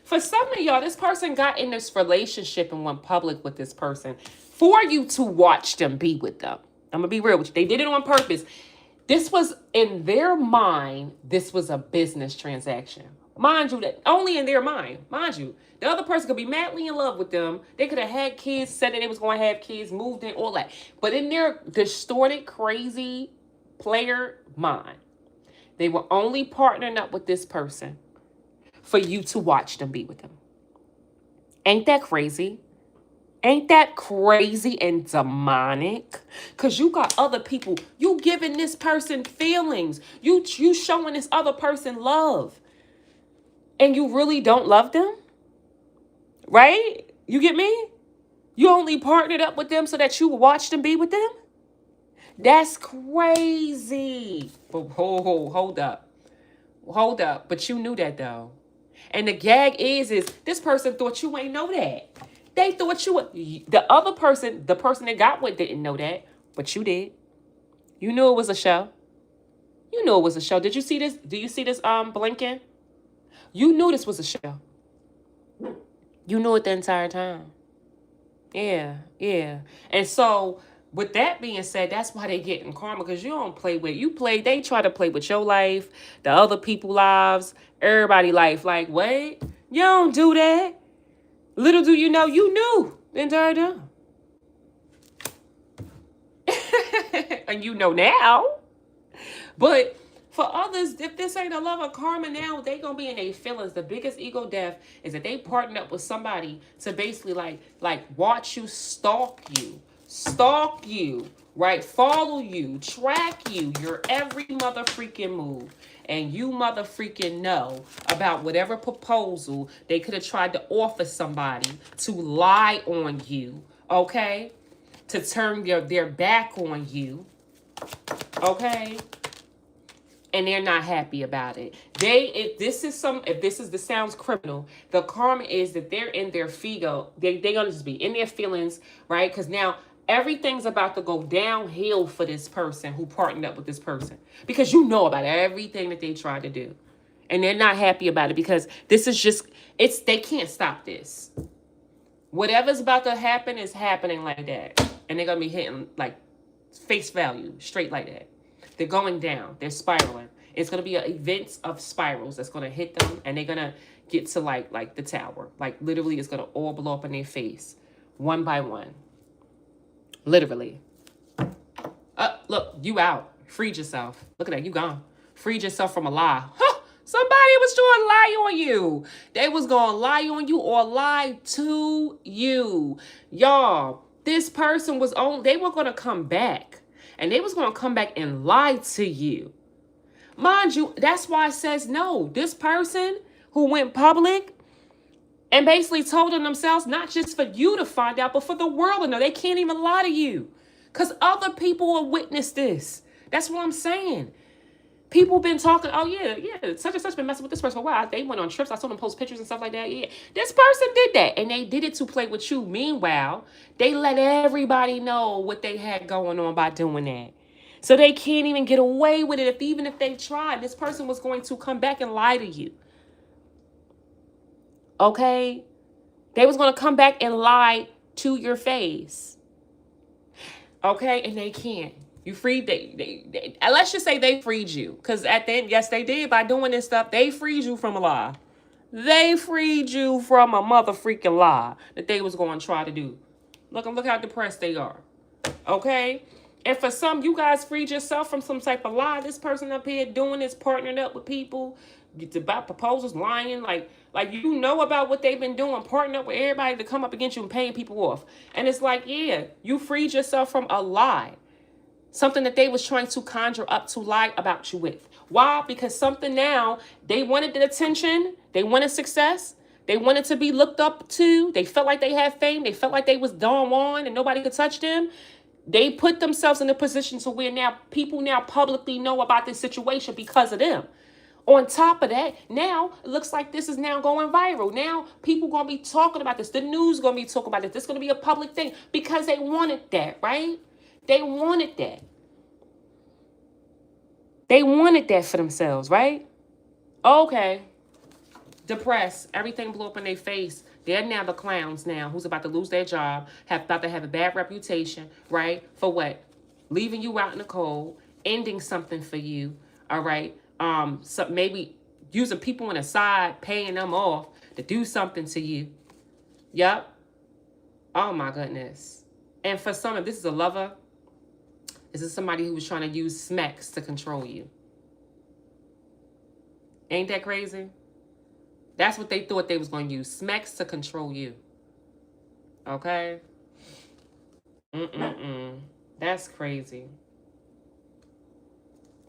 Speaker 1: For some of y'all, this person got in this relationship and went public with this person for you to watch them be with them. I'm going to be real with you. They did it on purpose. This was, in their mind, this was a business transaction. Mind you, that only in their mind. Mind you, the other person could be madly in love with them. They could have had kids, said that they was going to have kids, moved in, all that. But in their distorted, crazy player mind, they were only partnering up with this person for you to watch them be with them. Ain't that crazy? Ain't that crazy and demonic? Because you got other people, you giving this person feelings. You showing this other person love. And you really don't love them? Right? You get me? You only partnered up with them so that you watch them be with them? That's crazy. But hold up. Hold up. But you knew that though. And the gag is this person thought you ain't know that. They thought the other person, the person that got with didn't know that, but you did. You knew it was a show. You knew it was a show. Did you see this? Do you see this blinking? You knew this was a show. You knew it the entire time. Yeah. And so with that being said, that's why they get in karma, because you don't play with they try to play with your life, the other people's lives, everybody's life. Like, wait, you don't do that. Little do you know, you knew the entire time. And you know now. But for others, if this ain't a love of karma now, they gonna be in their feelings. The biggest ego death is that they partnered up with somebody to basically like watch you, stalk you, right? Follow you, track you, your every mother freaking move. And you mother freaking know about whatever proposal they could have tried to offer somebody to lie on you, okay? To turn their back on you, okay? And they're not happy about it. If this sounds criminal, the karma is that they're in their figo. They're gonna just be in their feelings, right? Because now everything's about to go downhill for this person who partnered up with this person, because you know about everything that they tried to do, and they're not happy about it because this is just they can't stop this. Whatever's about to happen is happening like that, and they're gonna be hitting like face value straight like that. They're going down. They're spiraling. It's going to be an event of spirals that's going to hit them, and they're going to get to like the tower. Like literally it's going to all blow up in their face one by one. Literally. Look, you out. Freed yourself. Look at that. You gone. Freed yourself from a lie. Huh! Somebody was trying to lie on you. They was going to lie on you or lie to you. Y'all, this person they were going to come back. And they was going to come back and lie to you. Mind you, that's why it says no. This person who went public and basically told on themselves, not just for you to find out, but for the world to know. They can't even lie to you. Because other people will witness this. That's what I'm saying. People been talking, oh yeah, such and such been messing with this person for a while. They went on trips. I saw them post pictures and stuff like that. Yeah, this person did that. And they did it to play with you. Meanwhile, they let everybody know what they had going on by doing that. So they can't even get away with it. Even if they tried, this person was going to come back and lie to you. Okay? They was going to come back and lie to your face. Okay? And they can't. You freed, they let's just say they freed you. Because at the end, yes, they did. By doing this stuff, they freed you from a lie. They freed you from a mother freaking lie that they was going to try to do. Look how depressed they are. Okay? And for some, you guys freed yourself from some type of lie. This person up here doing this, partnering up with people, about proposals, lying, like you know about what they've been doing, partnering up with everybody to come up against you and paying people off. And it's like, yeah, you freed yourself from a lie. Something that they was trying to conjure up to lie about you with. Why? Because something now, they wanted the attention, they wanted success, They wanted to be looked up to. They felt like they had fame. They felt like they was Don Juan and nobody could touch them. They put themselves in a position to where now people now publicly know about this situation because of them. On top of that, now it looks like this is now going viral. Now people going to be talking about this. The news going to be talking about this. This is going to be a public thing because they wanted that, right? They wanted that. They wanted that for themselves, right? Okay. Depressed. Everything blew up in their face. They're now the clowns now who's about to lose their job, about to have a bad reputation, right? For what? Leaving you out in the cold, ending something for you, all right? So maybe using people on the side, paying them off to do something to you. Yep. Oh my goodness. And for some, if this is a lover, this is somebody who was trying to use smacks to control you. Ain't that crazy? That's what they thought they was going to use. Smacks to control you. Okay? That's crazy.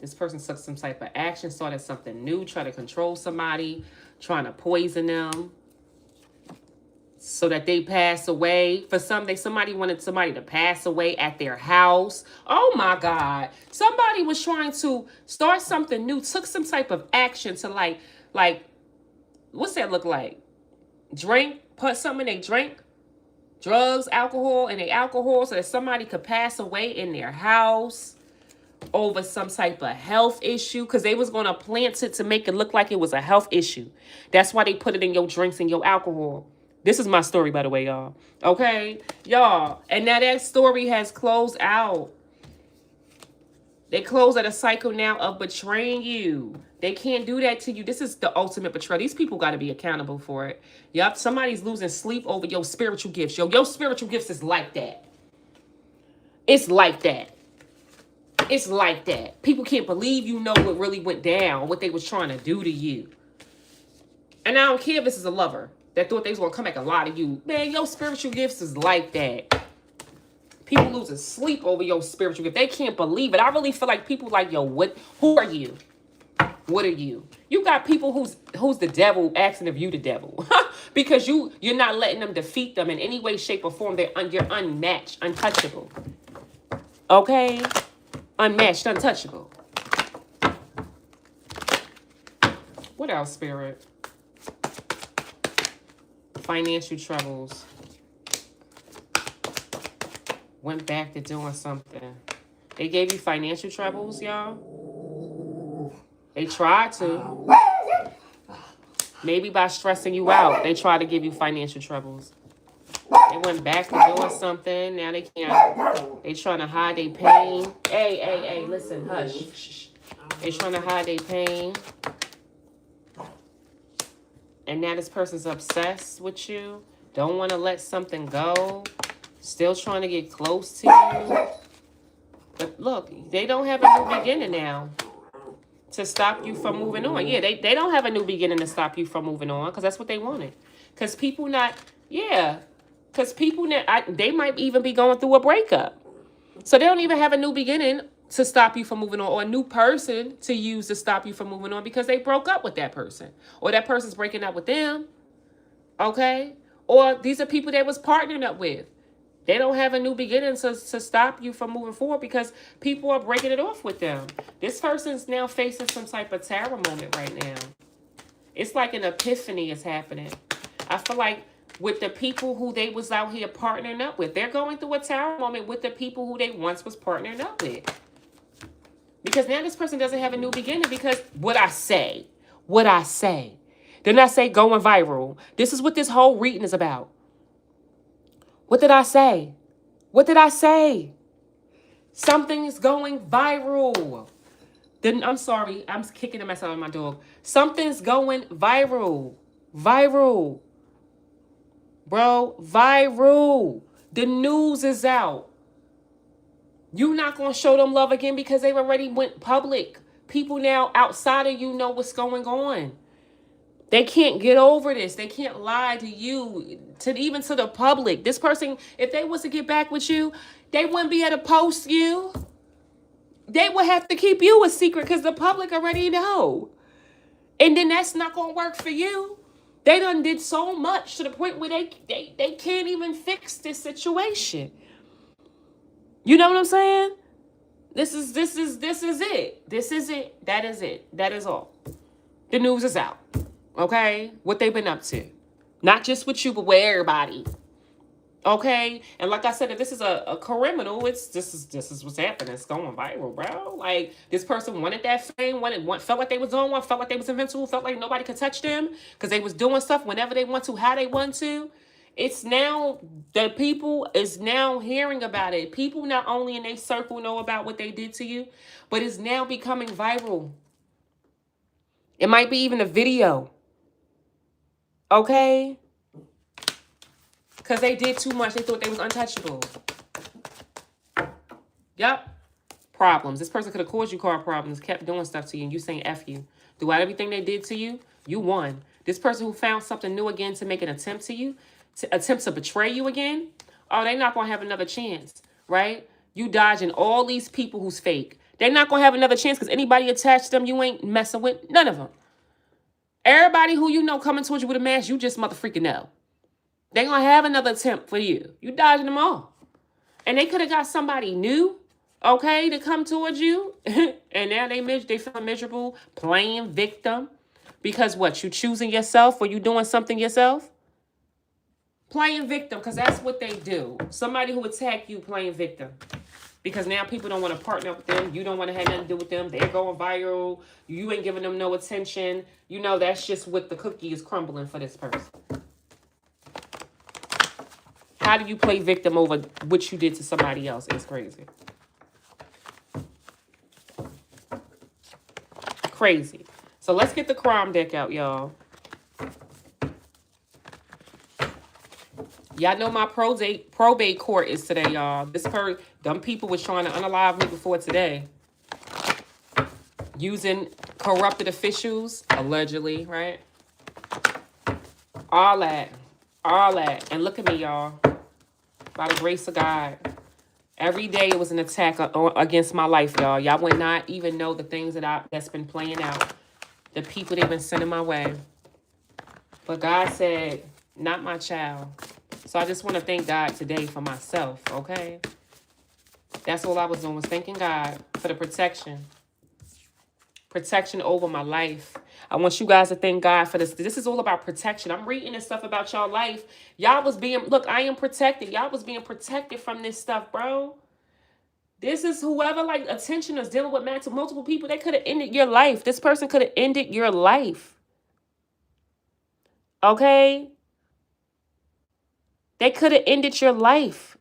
Speaker 1: This person took some type of action, started something new, trying to control somebody, trying to poison them so that they pass away. For some, somebody wanted somebody to pass away at their house. Oh my God. Somebody was trying to start something new, took some type of action to like, what's that look like? Drink, put something in their drink, drugs, alcohol, in their alcohol so that somebody could pass away in their house over some type of health issue, because they was going to plant it to make it look like it was a health issue. That's why they put it in your drinks and your alcohol. This is my story, by the way, y'all. Okay, y'all. And now that story has closed out. They close at a cycle now of betraying you. They can't do that to you. This is the ultimate betrayal. These people got to be accountable for it. Yup, somebody's losing sleep over your spiritual gifts. Your spiritual gifts is like that. It's like that. It's like that. People can't believe you know what really went down, what they was trying to do to you. And I don't care if this is a lover that thought they was going to come back and lie to you. Man, your spiritual gifts is like that. People losing sleep over your spiritual gift. They can't believe it. I really feel like people like, yo, who are you? What are you? You got people who's the devil asking if you the devil. Because you're not letting them defeat them in any way, shape, or form. You're unmatched, untouchable. Okay? Unmatched, untouchable. What else, Spirit? Financial troubles. Went back to doing something. They gave you financial troubles, y'all? They tried to. Maybe by stressing you out, they tried to give you financial troubles. They went back to doing something. Now they can't. They trying to hide their pain. Hey, listen, hush. They trying to hide their pain. And now this person's obsessed with you. Don't want to let something go. Still trying to get close to you. But look, they don't have a new beginning now to stop you from moving on. Yeah, they don't have a new beginning to stop you from moving on because that's what they wanted. Because people not, they might even be going through a breakup. So they don't even have a new beginning to stop you from moving on, or a new person to use to stop you from moving on because they broke up with that person, or that person's breaking up with them. Okay? Or these are people they was partnering up with. They don't have a new beginning to stop you from moving forward because people are breaking it off with them. This person's now facing some type of terror moment right now. It's like an epiphany is happening. I feel like with the people who they was out here partnering up with, they're going through a terror moment with the people who they once was partnering up with. Because now this person doesn't have a new beginning because what I say. Didn't I say going viral? This is what this whole reading is about. What did I say? Something is going viral. I'm sorry. I'm kicking the mess out of my dog. Something's going viral. Bro, viral. The news is out. You're not going to show them love again because they've already went public. People now outside of you know what's going on. They can't get over this. They can't lie to you, even to the public. This person, if they was to get back with you, they wouldn't be able to post you. They would have to keep you a secret because the public already know. And then that's not going to work for you. They done did so much to the point where they can't even fix this situation. You know what I'm saying? This is it. This is it. That is it. That is all. The news is out. Okay? What they've been up to. Not just with you, but with everybody. Okay? And like I said, if this is a criminal, this is what's happening. It's going viral, bro. Like, this person wanted that fame, felt like they was on one, felt like they was invincible, felt like nobody could touch them because they was doing stuff whenever they want to, how they want to. It's now, the people is now hearing about it. People not only in their circle know about what they did to you, but it's now becoming viral. It might be even a video. Okay? Because they did too much. They thought they was untouchable. Yep. Problems. This person could have caused you car problems, kept doing stuff to you, and you saying F you. Throughout everything they did to you, you won. This person who found something new again to make an attempt to you, to attempt to betray you again, oh, they're not going to have another chance, right? You dodging all these people who's fake. They're not going to have another chance because anybody attached to them, you ain't messing with none of them. Everybody who you know coming towards you with a mask, you just motherfucking know. They're going to have another attempt for you. You dodging them all. And they could have got somebody new, okay, to come towards you. And now they feel miserable, playing victim. Because what? You choosing yourself or you doing something yourself? Playing victim, because that's what they do. Somebody who attack you playing victim. Because now people don't want to partner with them. You don't want to have nothing to do with them. They're going viral. You ain't giving them no attention. You know, that's just what the cookie is crumbling for this person. How do you play victim over what you did to somebody else? It's crazy. Crazy. So let's get the crime deck out, y'all. Y'all know my probate court is today, y'all. Dumb people was trying to unalive me before today. Using corrupted officials, allegedly, right? All that. And look at me, y'all. By the grace of God. Every day it was an attack against my life, y'all. Y'all would not even know the things that's been playing out. The people they've been sending my way. But God said, not my child. So I just want to thank God today for myself, okay? That's all I was doing, was thanking God for the protection. Protection over my life. I want you guys to thank God for this. This is all about protection. I'm reading this stuff about y'all life. Y'all was being, look, I am protected. Y'all was being protected from this stuff, bro. This is whoever, like, attention is dealing with multiple people. They could have ended your life. This person could have ended your life. Okay? They could have ended your life.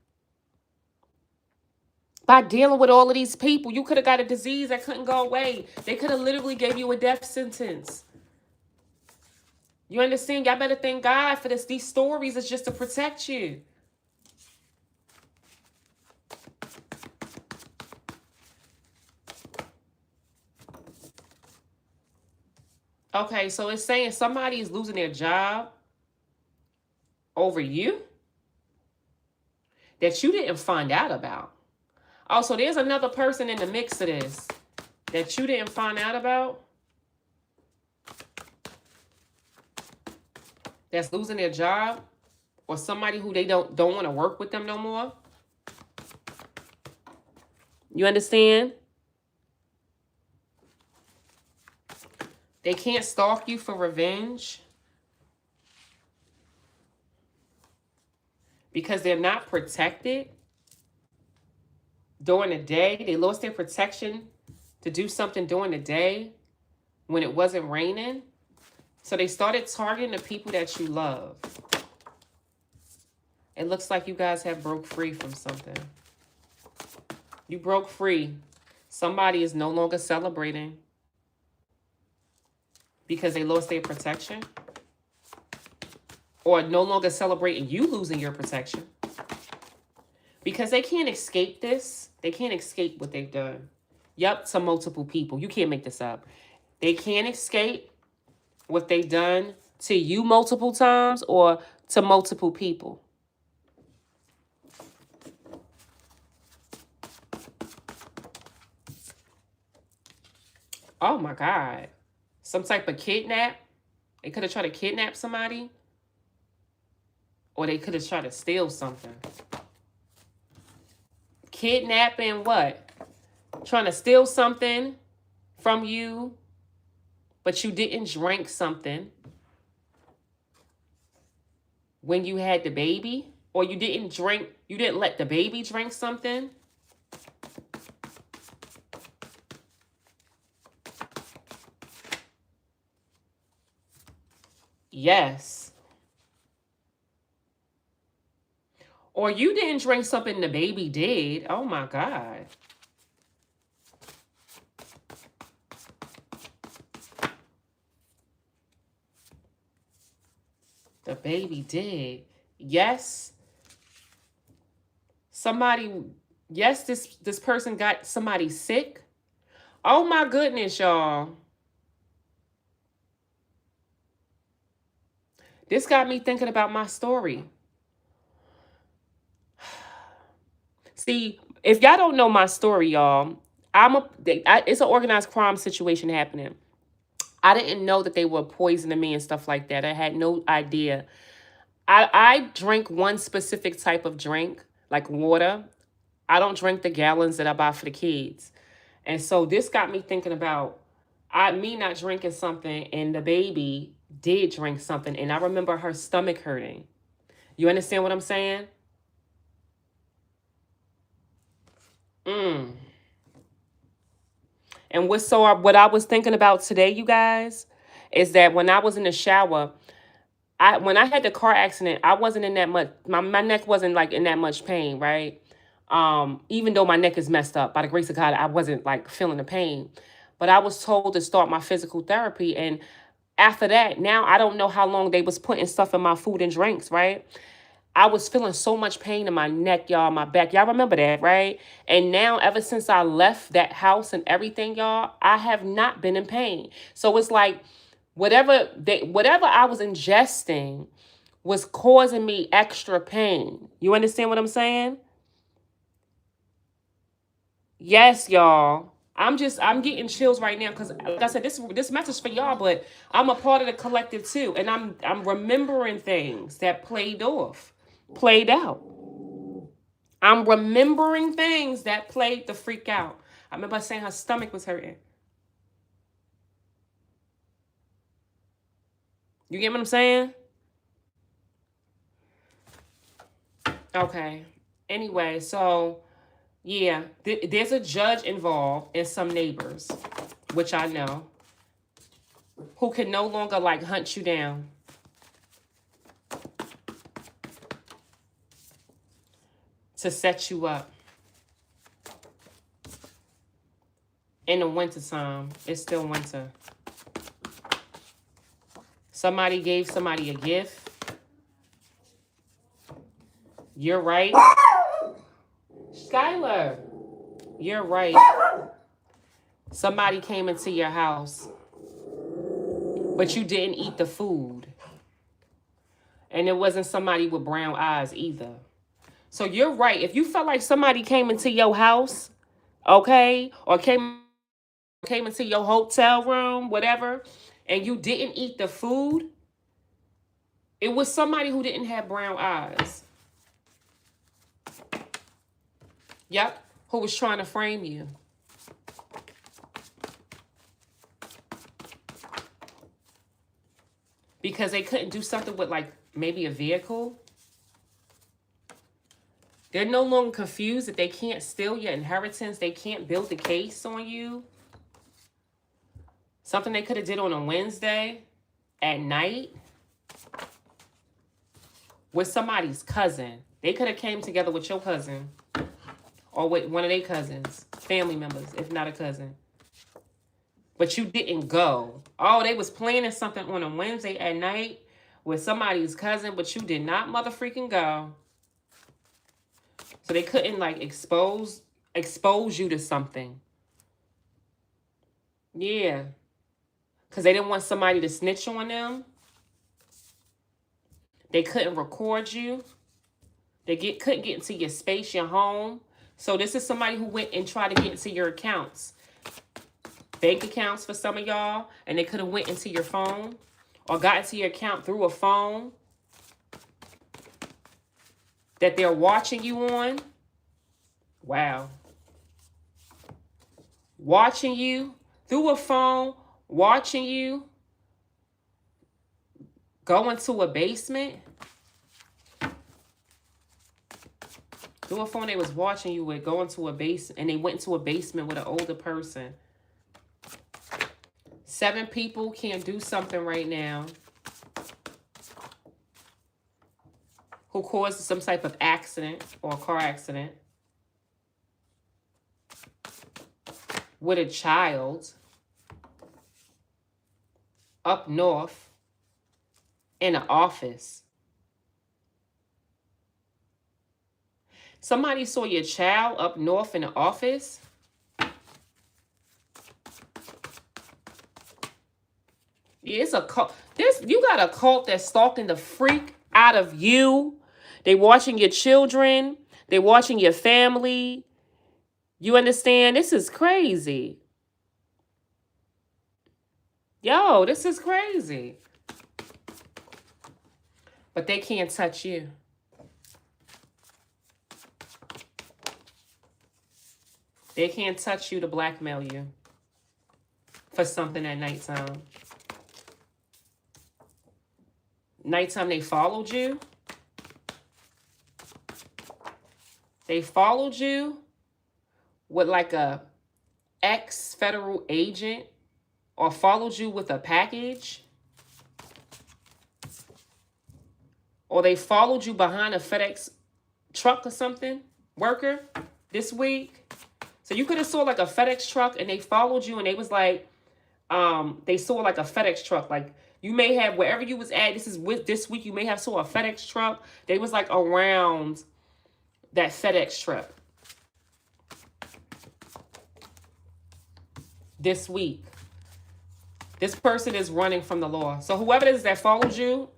Speaker 1: By dealing with all of these people, you could have got a disease that couldn't go away. They could have literally gave you a death sentence. You understand? Y'all better thank God for this. These stories is just to protect you. Okay, so it's saying somebody is losing their job over you that you didn't find out about. Oh, so there's another person in the mix of this that you didn't find out about that's losing their job, or somebody who they don't want to work with them no more. You understand? They can't stalk you for revenge because they're not protected during the day. They lost their protection to do something during the day when it wasn't raining. So they started targeting the people that you love. It looks like you guys have broke free from something. You broke free. Somebody is no longer celebrating because they lost their protection, or no longer celebrating you losing your protection, because they can't escape this. They can't escape what they've done. Yep, to multiple people. You can't make this up. They can't escape what they've done to you multiple times or to multiple people. Oh my God. Some type of kidnap. They could have tried to kidnap somebody, or they could have tried to steal something. Kidnapping what? Trying to steal something from you, but you didn't drink something when you had the baby, or you didn't let the baby drink something. Yes. Or you didn't drink something the baby did. Oh my God. The baby did. Yes. Yes, this person got somebody sick. Oh my goodness, y'all. This got me thinking about my story. See, if y'all don't know my story, y'all, it's an organized crime situation happening. I didn't know that they were poisoning me and stuff like that. I had no idea. I drink one specific type of drink, like water. I don't drink the gallons that I buy for the kids. And so this got me thinking about me not drinking something, and the baby did drink something, and I remember her stomach hurting. You understand what I'm saying? And what I was thinking about today, you guys, is that when I was in the shower, when I had the car accident, I wasn't in that much. My neck wasn't like in that much pain, right? Even though my neck is messed up, by the grace of God, I wasn't like feeling the pain. But I was told to start my physical therapy, and after that, now I don't know how long they was putting stuff in my food and drinks, right? I was feeling so much pain in my neck, y'all, my back. Y'all remember that, right? And now, ever since I left that house and everything, y'all, I have not been in pain. So it's like whatever I was ingesting was causing me extra pain. You understand what I'm saying? Yes, y'all. I'm getting chills right now because, like I said, this message for y'all, but I'm a part of the collective too, and I'm remembering things that played out. I'm remembering things that played the freak out. I remember saying her stomach was hurting. You get what I'm saying? Okay. Anyway, so yeah, there's a judge involved and some neighbors, which I know, who can no longer like hunt you down. To set you up. In the wintertime, it's still winter. Somebody gave somebody a gift. You're right. Skylar, you're right. Somebody came into your house, but you didn't eat the food. And it wasn't somebody with brown eyes either. So you're right. If you felt like somebody came into your house, okay, or came into your hotel room, whatever, and you didn't eat the food, it was somebody who didn't have brown eyes. Yep, who was trying to frame you. Because they couldn't do something with like maybe a vehicle. They're no longer confused that they can't steal your inheritance. They can't build the case on you. Something they could have did on a Wednesday at night with somebody's cousin. They could have came together with your cousin or with one of their cousins, family members, if not a cousin. But you didn't go. Oh, they was planning something on a Wednesday at night with somebody's cousin, but you did not motherfreaking go. So they couldn't like expose you to something. Yeah. Because they didn't want somebody to snitch on them. They couldn't record you. They couldn't get into your space, your home. So this is somebody who went and tried to get into your accounts. Bank accounts for some of y'all. And they could have went into your phone. or got into your account through a phone that they're watching you on. Wow. Watching you through a phone, watching you go into a basement. Through a phone they was watching you with, go into a basement, and they went into a basement with an older person. 7 people can't do something right now who caused some type of accident or a car accident with a child up north in an office. Somebody saw your child up north in the office. Yeah, it's a cult. You got a cult that's stalking the freak out of you. They watching your children. They watching your family. You understand? This is crazy. Yo, this is crazy. But they can't touch you. They can't touch you to blackmail you for something at nighttime. Nighttime, they followed you. They followed you with like a ex-federal agent, or followed you with a package, or they followed you behind a FedEx truck or something, worker, this week. So you could have saw like a FedEx truck and they followed you and they was like, they saw like a FedEx truck. Like you may have, wherever you was at, this week, you may have saw a FedEx truck. They was like around that FedEx truck this week. This person is running from the law. So whoever it is that followed you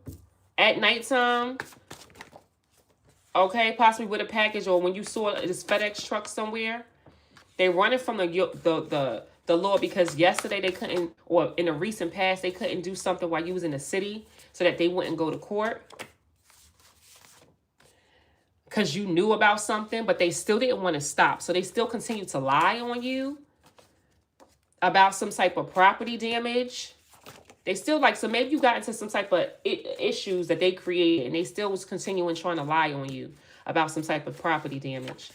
Speaker 1: at nighttime, okay, possibly with a package, or when you saw this FedEx truck somewhere, they running from the law because yesterday they couldn't, or in the recent past, they couldn't do something while you was in the city so that they wouldn't go to court. Because you knew about something, but they still didn't want to stop. So they still continue to lie on you about some type of property damage. They still like, so maybe you got into some type of issues that they created and they still was continuing trying to lie on you about some type of property damage.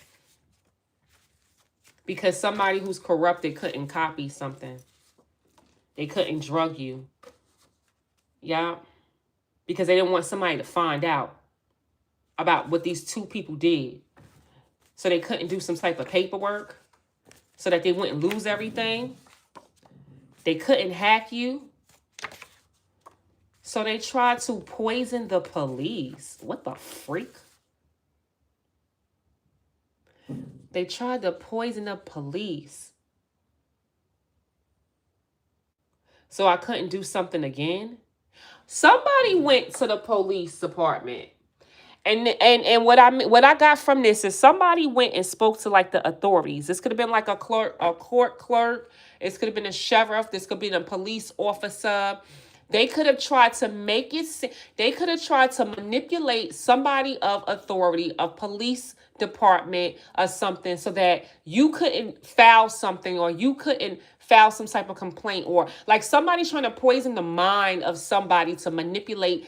Speaker 1: Because somebody who's corrupted couldn't copy something. They couldn't drug you. Yeah. Because they didn't want somebody to find out about what these 2 people did. So they couldn't do some type of paperwork so that they wouldn't lose everything. They couldn't hack you. So they tried to poison the police. What the freak? They tried to poison the police. So I couldn't do something again. Somebody went to the police department. And what I got from this is somebody went and spoke to like the authorities. This could have been like a court clerk. This could have been a sheriff. This could be a police officer. They could have tried to make it, they could have tried to manipulate somebody of authority, a police department or something, so that you couldn't file something, or you couldn't file some type of complaint, or like somebody's trying to poison the mind of somebody to manipulate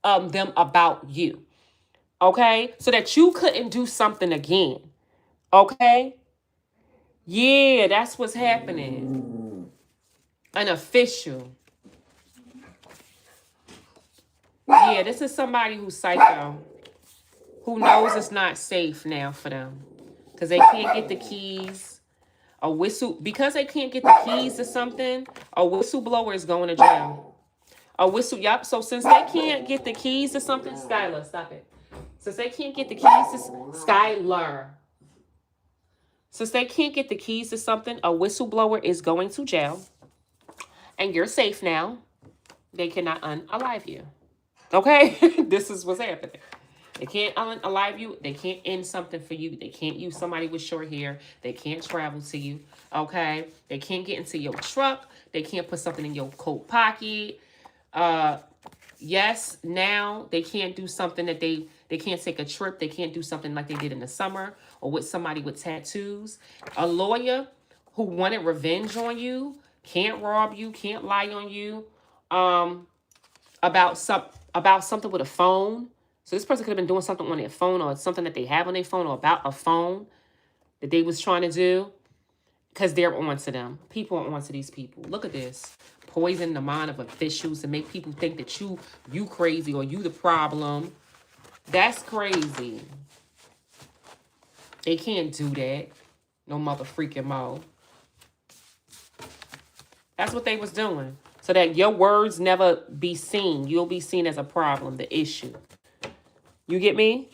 Speaker 1: them about you. Okay? So that you couldn't do something again. Okay? Yeah, that's what's happening. An official. Yeah, this is somebody who's psycho, who knows it's not safe now for them because they can't get the keys. Because they can't get the keys to something, a whistleblower is going to jail. Yep. So since they can't get the keys to something, Skylar, stop it. Since they can't get the keys to Skylar. Since they can't get the keys to something, a whistleblower is going to jail. And you're safe now. They cannot unalive you. Okay? This is what's happening. They can't unalive you. They can't end something for you. They can't use somebody with short hair. They can't travel to you. Okay? They can't get into your truck. They can't put something in your coat pocket. Yes, now they can't do something that they can't take a trip. They can't do something like they did in the summer or with somebody with tattoos. A lawyer who wanted revenge on you can't rob you, can't lie on you about something with a phone. So this person could have been doing something on their phone or something that they have on their phone or about a phone that they was trying to do because they're on to them. People are on to these people. Look at this. Poison the mind of officials and make people think that you crazy or you the problem. That's crazy. They can't do that. No mother freaking mo. That's what they was doing. So that your words never be seen. You'll be seen as a problem, the issue. You get me?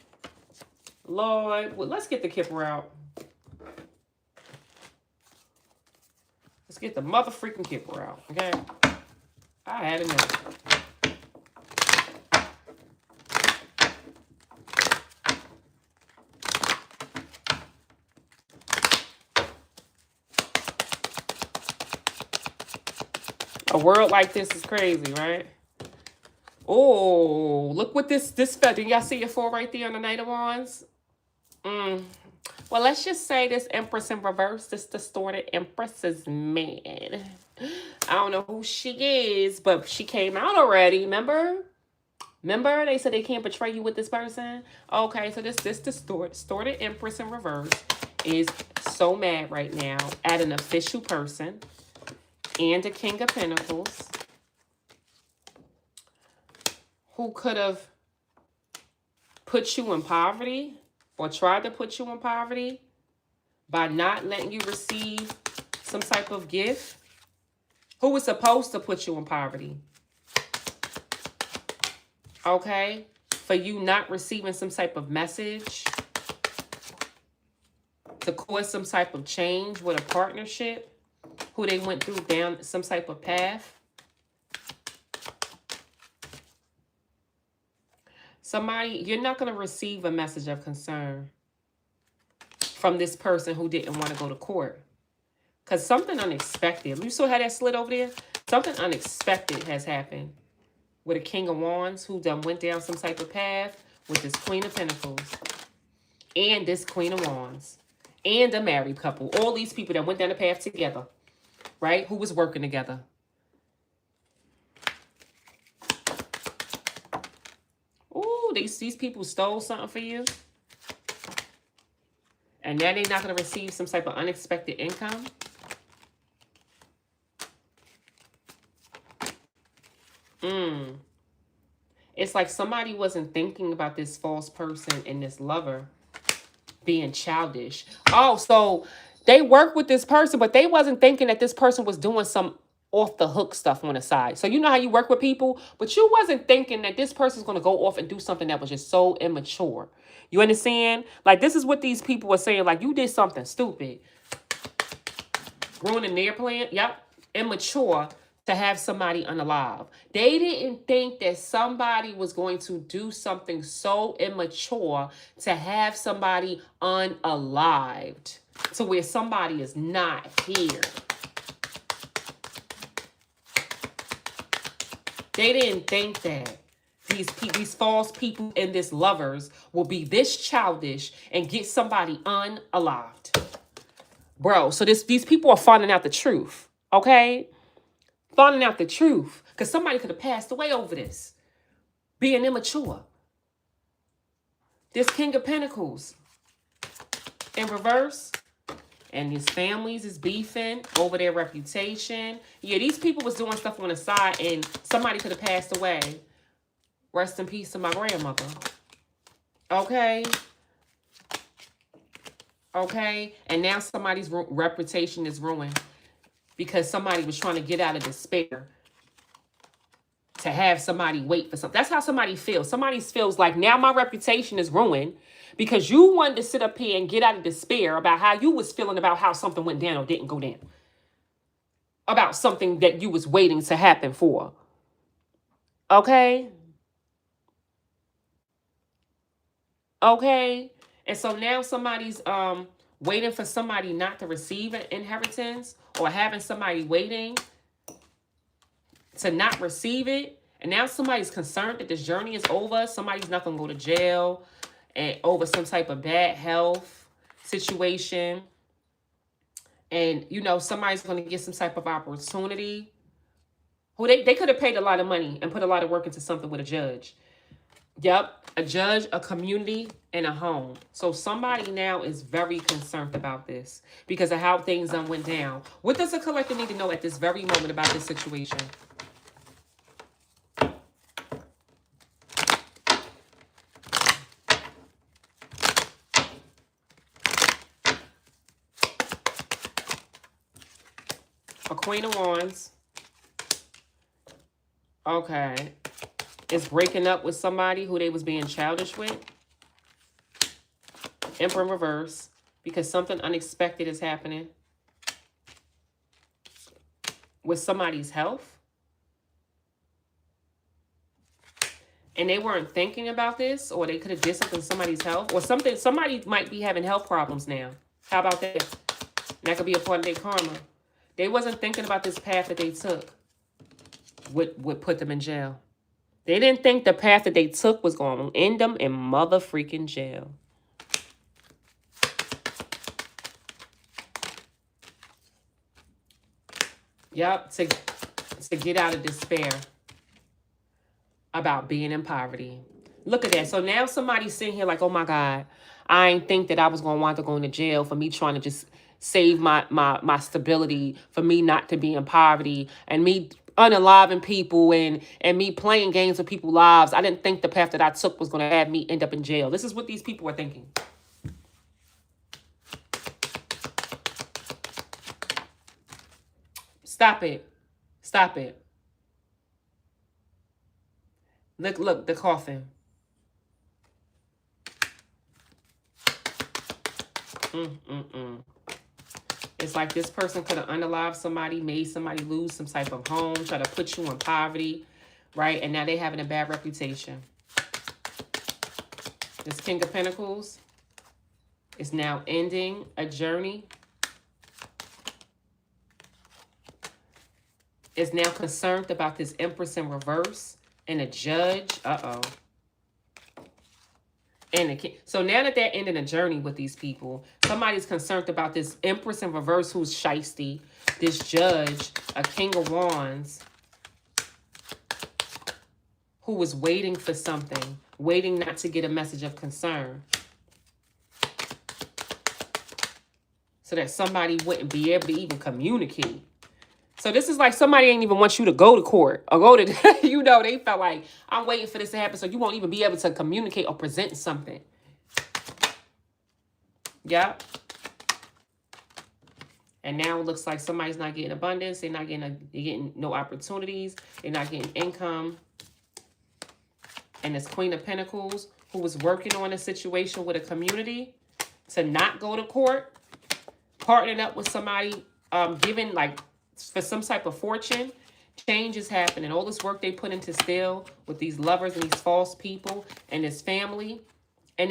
Speaker 1: Lord, well, let's get the Kipper out. Let's get the mother freaking Kipper out, okay? I had enough. A world like this is crazy, right? Oh, look what this felt. Did y'all see it for right there on the Knight of Wands? Well, let's just say this Empress in reverse, this distorted Empress is mad. I don't know who she is, but she came out already, remember? Remember they said they can't betray you with this person? Okay, so this distorted Empress in reverse is so mad right now at an official person and a King of Pentacles who could have put you in poverty or tried to put you in poverty by not letting you receive some type of gift. Who was supposed to put you in poverty? Okay? For you not receiving some type of message to cause some type of change with a partnership, who they went through down some type of path. Somebody, you're not going to receive a message of concern from this person who didn't want to go to court. Because something unexpected. You saw how that slid over there? Something unexpected has happened with a King of Wands who done went down some type of path with this Queen of Pentacles and this Queen of Wands and a married couple. All these people that went down the path together, right? Who was working together. Ooh, these people stole something for you. And now they're not going to receive some type of unexpected income. It's like somebody wasn't thinking about this false person and this lover being childish. Oh, so they worked with this person, but they wasn't thinking that this person was doing some off the hook stuff on the side. So you know how you work with people, but you wasn't thinking that this person's going to go off and do something that was just so immature. You understand? Like, this is what these people were saying. Like, you did something stupid. Ruining their plan. Yep. Immature to have somebody unalive. They didn't think that somebody was going to do something so immature to have somebody unalived to where somebody is not here. They didn't think that these false people and this lovers will be this childish and get somebody unalived. Bro, so these people are finding out the truth, okay? Finding out the truth. Because somebody could have passed away over this. Being immature. This King of Pentacles in reverse. And these families is beefing over their reputation. Yeah, these people was doing stuff on the side and somebody could have passed away. Rest in peace to my grandmother. Okay? Okay? And now somebody's reputation is ruined because somebody was trying to get out of despair to have somebody wait for something. That's how somebody feels. Somebody feels like, now my reputation is ruined because you wanted to sit up here and get out of despair about how you was feeling about how something went down or didn't go down. About something that you was waiting to happen for. Okay? Okay? And so now somebody's waiting for somebody not to receive an inheritance or having somebody waiting to not receive it. And now somebody's concerned that this journey is over. Somebody's not going to go to jail and over some type of bad health situation. And, you know, somebody's going to get some type of opportunity. Who they could have paid a lot of money and put a lot of work into something with a judge. Yep, a judge, a community, and a home. So somebody now is very concerned about this because of how things done went down. What does the collector need to know at this very moment about this situation? A Queen of Wands. Okay. Is breaking up with somebody who they was being childish with. Emperor in reverse. Because something unexpected is happening. With somebody's health. And they weren't thinking about this. Or they could have did something to somebody's health. Or something. Somebody might be having health problems now. How about that? That could be a part of their karma. They wasn't thinking about this path that they took. Would put them in jail. They didn't think the path that they took was going to end them in mother freaking jail. Yep, to get out of despair about being in poverty. Look at that. So now somebody's sitting here like, oh my God, I ain't think that I was going to want to go into jail for me trying to just save my stability, for me not to be in poverty, and me unaliving people and me playing games with people's lives. I didn't think the path that I took was going to have me end up in jail. This is what these people are thinking. Stop it. Stop it. Look, the coffin. It's like this person could have unalived somebody, made somebody lose some type of home, try to put you in poverty, right? And now they're having a bad reputation. This King of Pentacles is now ending a journey. Is now concerned about this Empress in reverse and a judge. Uh-oh. And so now that they're ending a journey with these people, somebody's concerned about this Empress in reverse who's shiesty, this judge, a King of Wands, who was waiting for something, waiting not to get a message of concern. So that somebody wouldn't be able to even communicate. So this is like somebody ain't even want you to go to court or go to, you know, they felt like, I'm waiting for this to happen so you won't even be able to communicate or present something. Yeah. And now it looks like somebody's not getting abundance. They're getting no opportunities. They're not getting income. And this Queen of Pentacles, who was working on a situation with a community to not go to court, partnering up with somebody, giving like, for some type of fortune, change is happening. All this work they put into still with these lovers and these false people and this family. And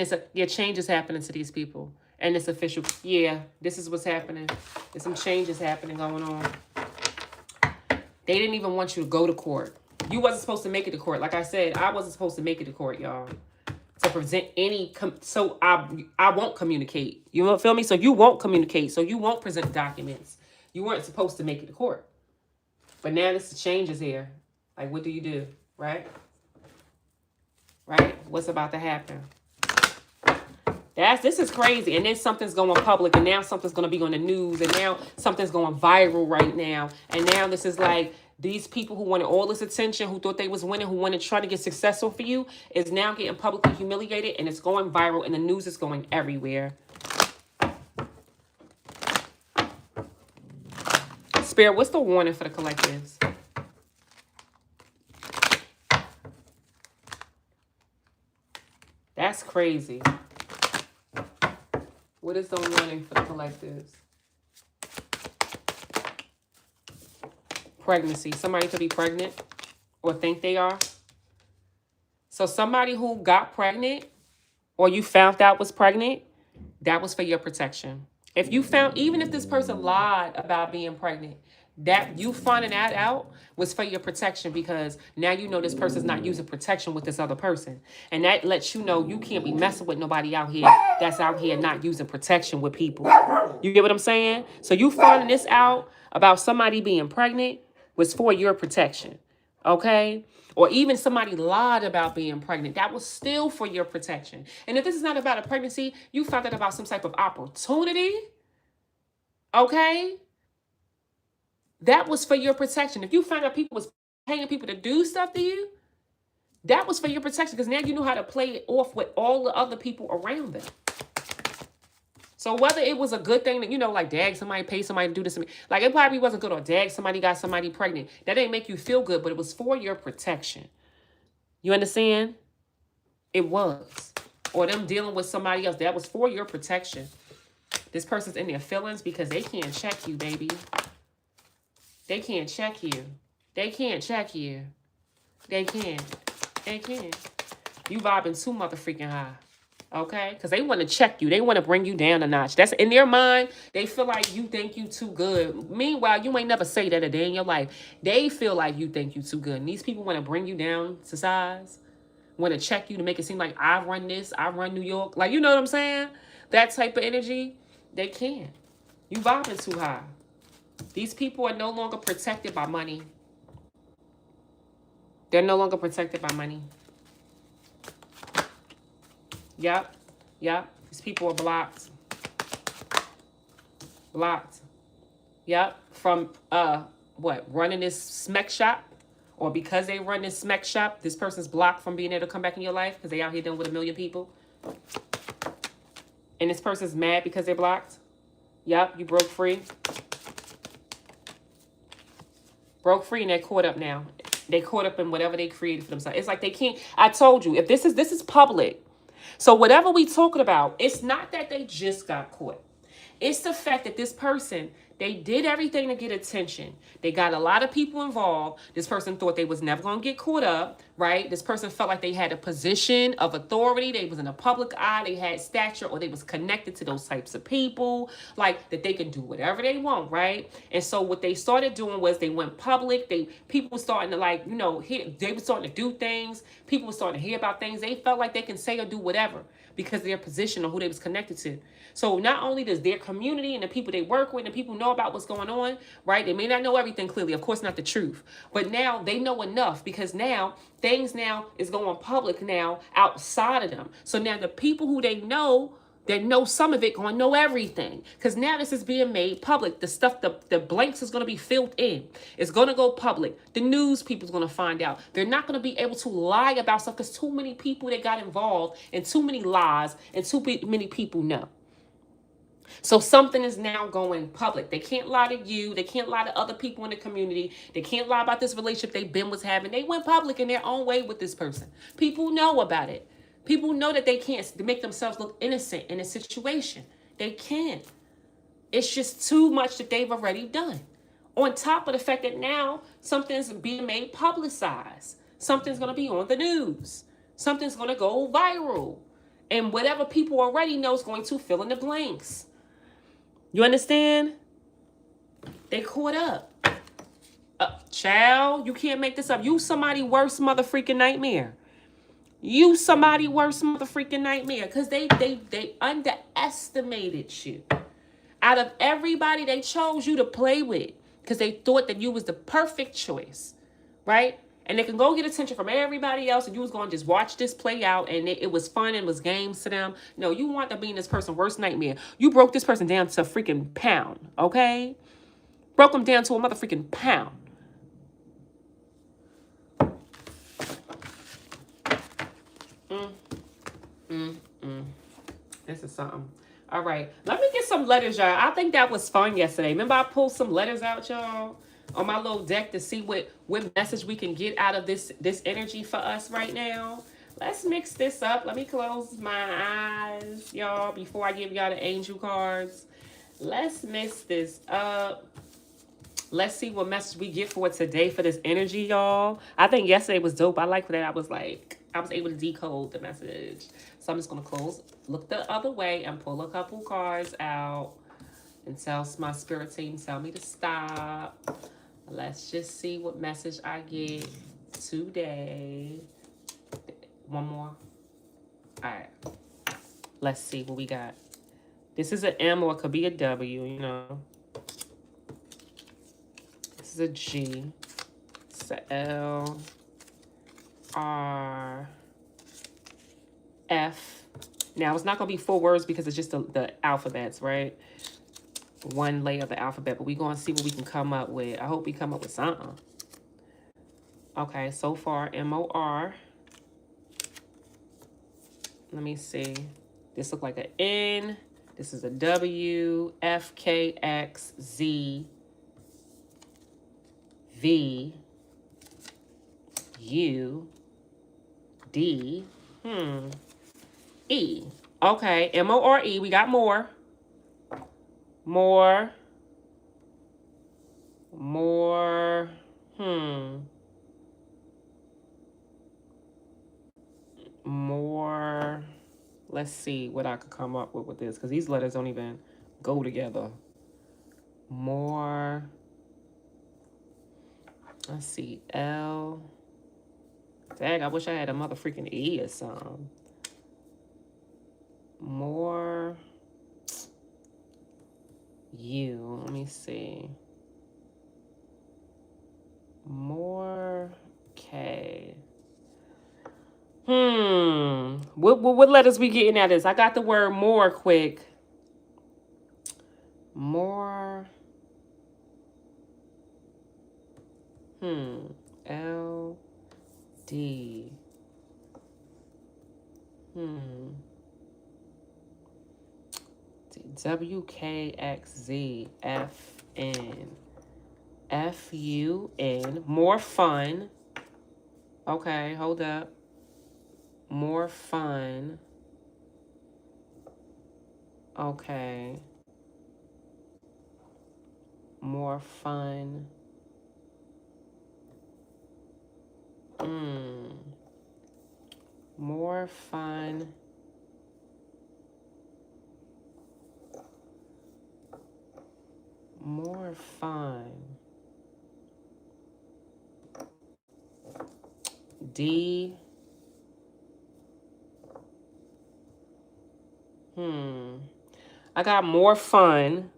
Speaker 1: change is happening to these people. And it's official. Yeah, this is what's happening. There's some changes happening going on. They didn't even want you to go to court. You wasn't supposed to make it to court. Like I said, I wasn't supposed to make it to court, y'all. To present any, so I won't communicate. You feel me? So you won't communicate. So you won't present documents. You weren't supposed to make it to court. But now this changes here. Like, what do you do? Right? Right? What's about to happen? This is crazy. And then something's going public. And now something's going to be on the news. And now something's going viral right now. And now this is like these people who wanted all this attention, who thought they was winning, who wanted to try to get successful for you, is now getting publicly humiliated. And it's going viral. And the news is going everywhere. Spirit, what's the warning for the collectives? That's crazy. What is the warning for the collectives? Pregnancy. Somebody could be pregnant or think they are. So somebody who got pregnant or you found out was pregnant, that was for your protection. If you found, even if this person lied about being pregnant, That you finding that out was for your protection, because now you know this person's not using protection with this other person. And that lets you know you can't be messing with nobody out here that's out here not using protection with people. You get what I'm saying? So you finding this out about somebody being pregnant was for your protection. Okay? Or even somebody lied about being pregnant. That was still for your protection. And if this is not about a pregnancy, you found out about some type of opportunity. Okay? That was for your protection. If you found out people was paying people to do stuff to you, that was for your protection, because now you know how to play it off with all the other people around them. So whether it was a good thing that, like, dag, somebody paid somebody to do this to me. Like, it probably wasn't good, or dag, somebody got somebody pregnant. That didn't make you feel good, but it was for your protection. You understand? It was. Or them dealing with somebody else. That was for your protection. This person's in their feelings because they can't check you, baby. They can't check you. They can't check you. They can't. They can't. You vibing too motherfucking high. Okay? Because they want to check you. They want to bring you down a notch. That's in their mind. They feel like you think you too good. Meanwhile, you ain't never say that a day in your life. They feel like you think you too good. And these people want to bring you down to size. Want to check you to make it seem like I run this. I run New York. Like, you know what I'm saying? That type of energy. They can't. You vibing too high. These people are no longer protected by money. They're no longer protected by money. Yep. These people are blocked. Blocked. Yep. From, running this smack shop? Or because they run this smack shop, this person's blocked from being able to come back in your life because they out here dealing with 1 million people. And this person's mad because they're blocked. Yep. You broke free. Broke free and they're caught up now. They caught up in whatever they created for themselves. It's like they can't. I told you, if this is public. So whatever we talking about, it's not that they just got caught. It's the fact that this person, they did everything to get attention. They got a lot of people involved. This person thought they was never going to get caught up, right? This person felt like they had a position of authority. They was in the public eye. They had stature, or they was connected to those types of people, like that they can do whatever they want, right? And so what they started doing was they went public. People were starting to they were starting to do things. People were starting to hear about things. They felt like they can say or do whatever because of their position or who they was connected to. So not only does their community and the people they work with and the people know about what's going on, right? They may not know everything clearly, of course not the truth, but now they know enough, because now things now is going public now outside of them. So now the people who they know some of it, going to know everything, because now this is being made public. The stuff, the blanks is going to be filled in. It's going to go public. The news people's going to find out. They're not going to be able to lie about stuff because too many people that got involved and too many lies and too many people know. So something is now going public. They can't lie to you. They can't lie to other people in the community. They can't lie about this relationship they was having. They went public in their own way with this person. People know about it. People know that they can't make themselves look innocent in a situation. They can't. It's just too much that they've already done. On top of the fact that now something's being made publicized. Something's going to be on the news. Something's going to go viral. And whatever people already know is going to fill in the blanks. You understand? They caught up. Child, you can't make this up. You somebody worst motherfucking nightmare. You somebody worst motherfucking nightmare. Because they underestimated you. Out of everybody, they chose you to play with. Because they thought that you was the perfect choice. Right? And they can go get attention from everybody else, and you was going to just watch this play out, and it was fun and was games to them. No, you want to be in this person's worst nightmare. You broke this person down to a freaking pound, okay? Broke them down to a motherfucking pound. This is something. All right, let me get some letters, y'all. I think that was fun yesterday. Remember I pulled some letters out, y'all, on my little deck to see what message we can get out of this energy for us right now. Let's mix this up. Let me close my eyes, y'all, before I give y'all the angel cards. Let's mix this up. Let's see what message we get for today for this energy, y'all. I think yesterday was dope. I like that I was able to decode the message. So I'm just going to look the other way and pull a couple cards out. And tell my spirit team, tell me to stop. Let's just see what message I get today. One more. All right. Let's see what we got. This is an M or it could be a W, you know. This is a G. It's a L, R, F. Now, it's not going to be full words because it's just the alphabets, right? One layer of the alphabet, but we're going to see what we can come up with. I hope we come up with something. Okay, so far, M-O-R. Let me see. This looks like an N. This is a W, F, K, X, Z, V, U, D, E. Okay, M-O-R-E. We got more. More. More. Let's see what I could come up with this, because these letters don't even go together. More. Let's see. L. Dang, I wish I had a mother freaking E or something. More. U. Let me see. More. K. What letters we getting at this? I got the word more quick. More. L. D. W, K, X, Z, F, N. F, U, N. More fun. Okay, hold up. More fun. Okay. More fun. More fun. More fun. D. I got more fun.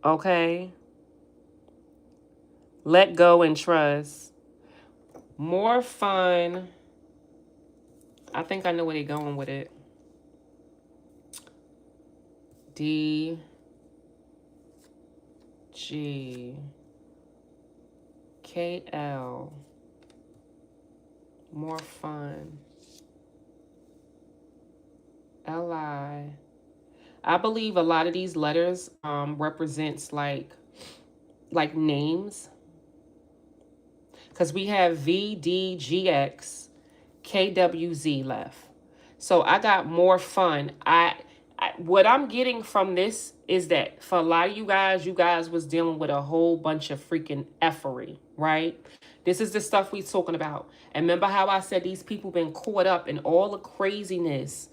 Speaker 1: Okay. Let go and trust. More fun. I think I know where they're going with it. D. G. K. L. More fun. L-I. I believe a lot of these letters represents like names. Because we have V, D, G, X, K, W, Z left. So I got more fun. What I'm getting from this is that for a lot of you guys was dealing with a whole bunch of freaking effery, right? This is the stuff we're talking about. And remember how I said these people been caught up in all the craziness,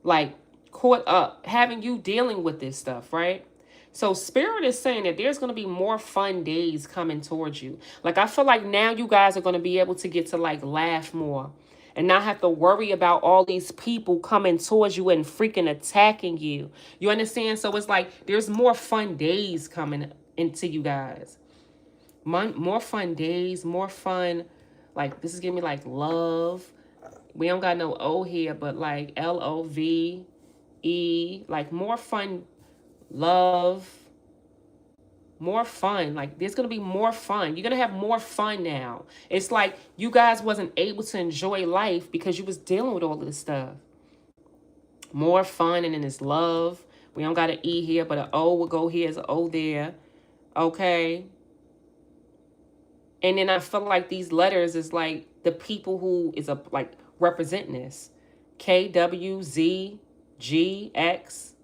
Speaker 1: like caught up, having you dealing with this stuff, right? So Spirit is saying that there's going to be more fun days coming towards you. Like, I feel like now you guys are going to be able to get to like laugh more and not have to worry about all these people coming towards you and freaking attacking you. You understand? So it's like there's more fun days coming into you guys. More fun days, more fun. Like, this is giving me like love. We don't got no O here, but like LOVE, like more fun, love, more fun. Like, there's gonna be more fun. You're gonna have more fun now. It's like you guys wasn't able to enjoy life because you was dealing with all of this stuff. More fun, and then it's love. We don't got an E here, but an O will go here, as an O there. Okay. And then I feel like these letters is like the people who is like representing this. K, W, Z, G, X.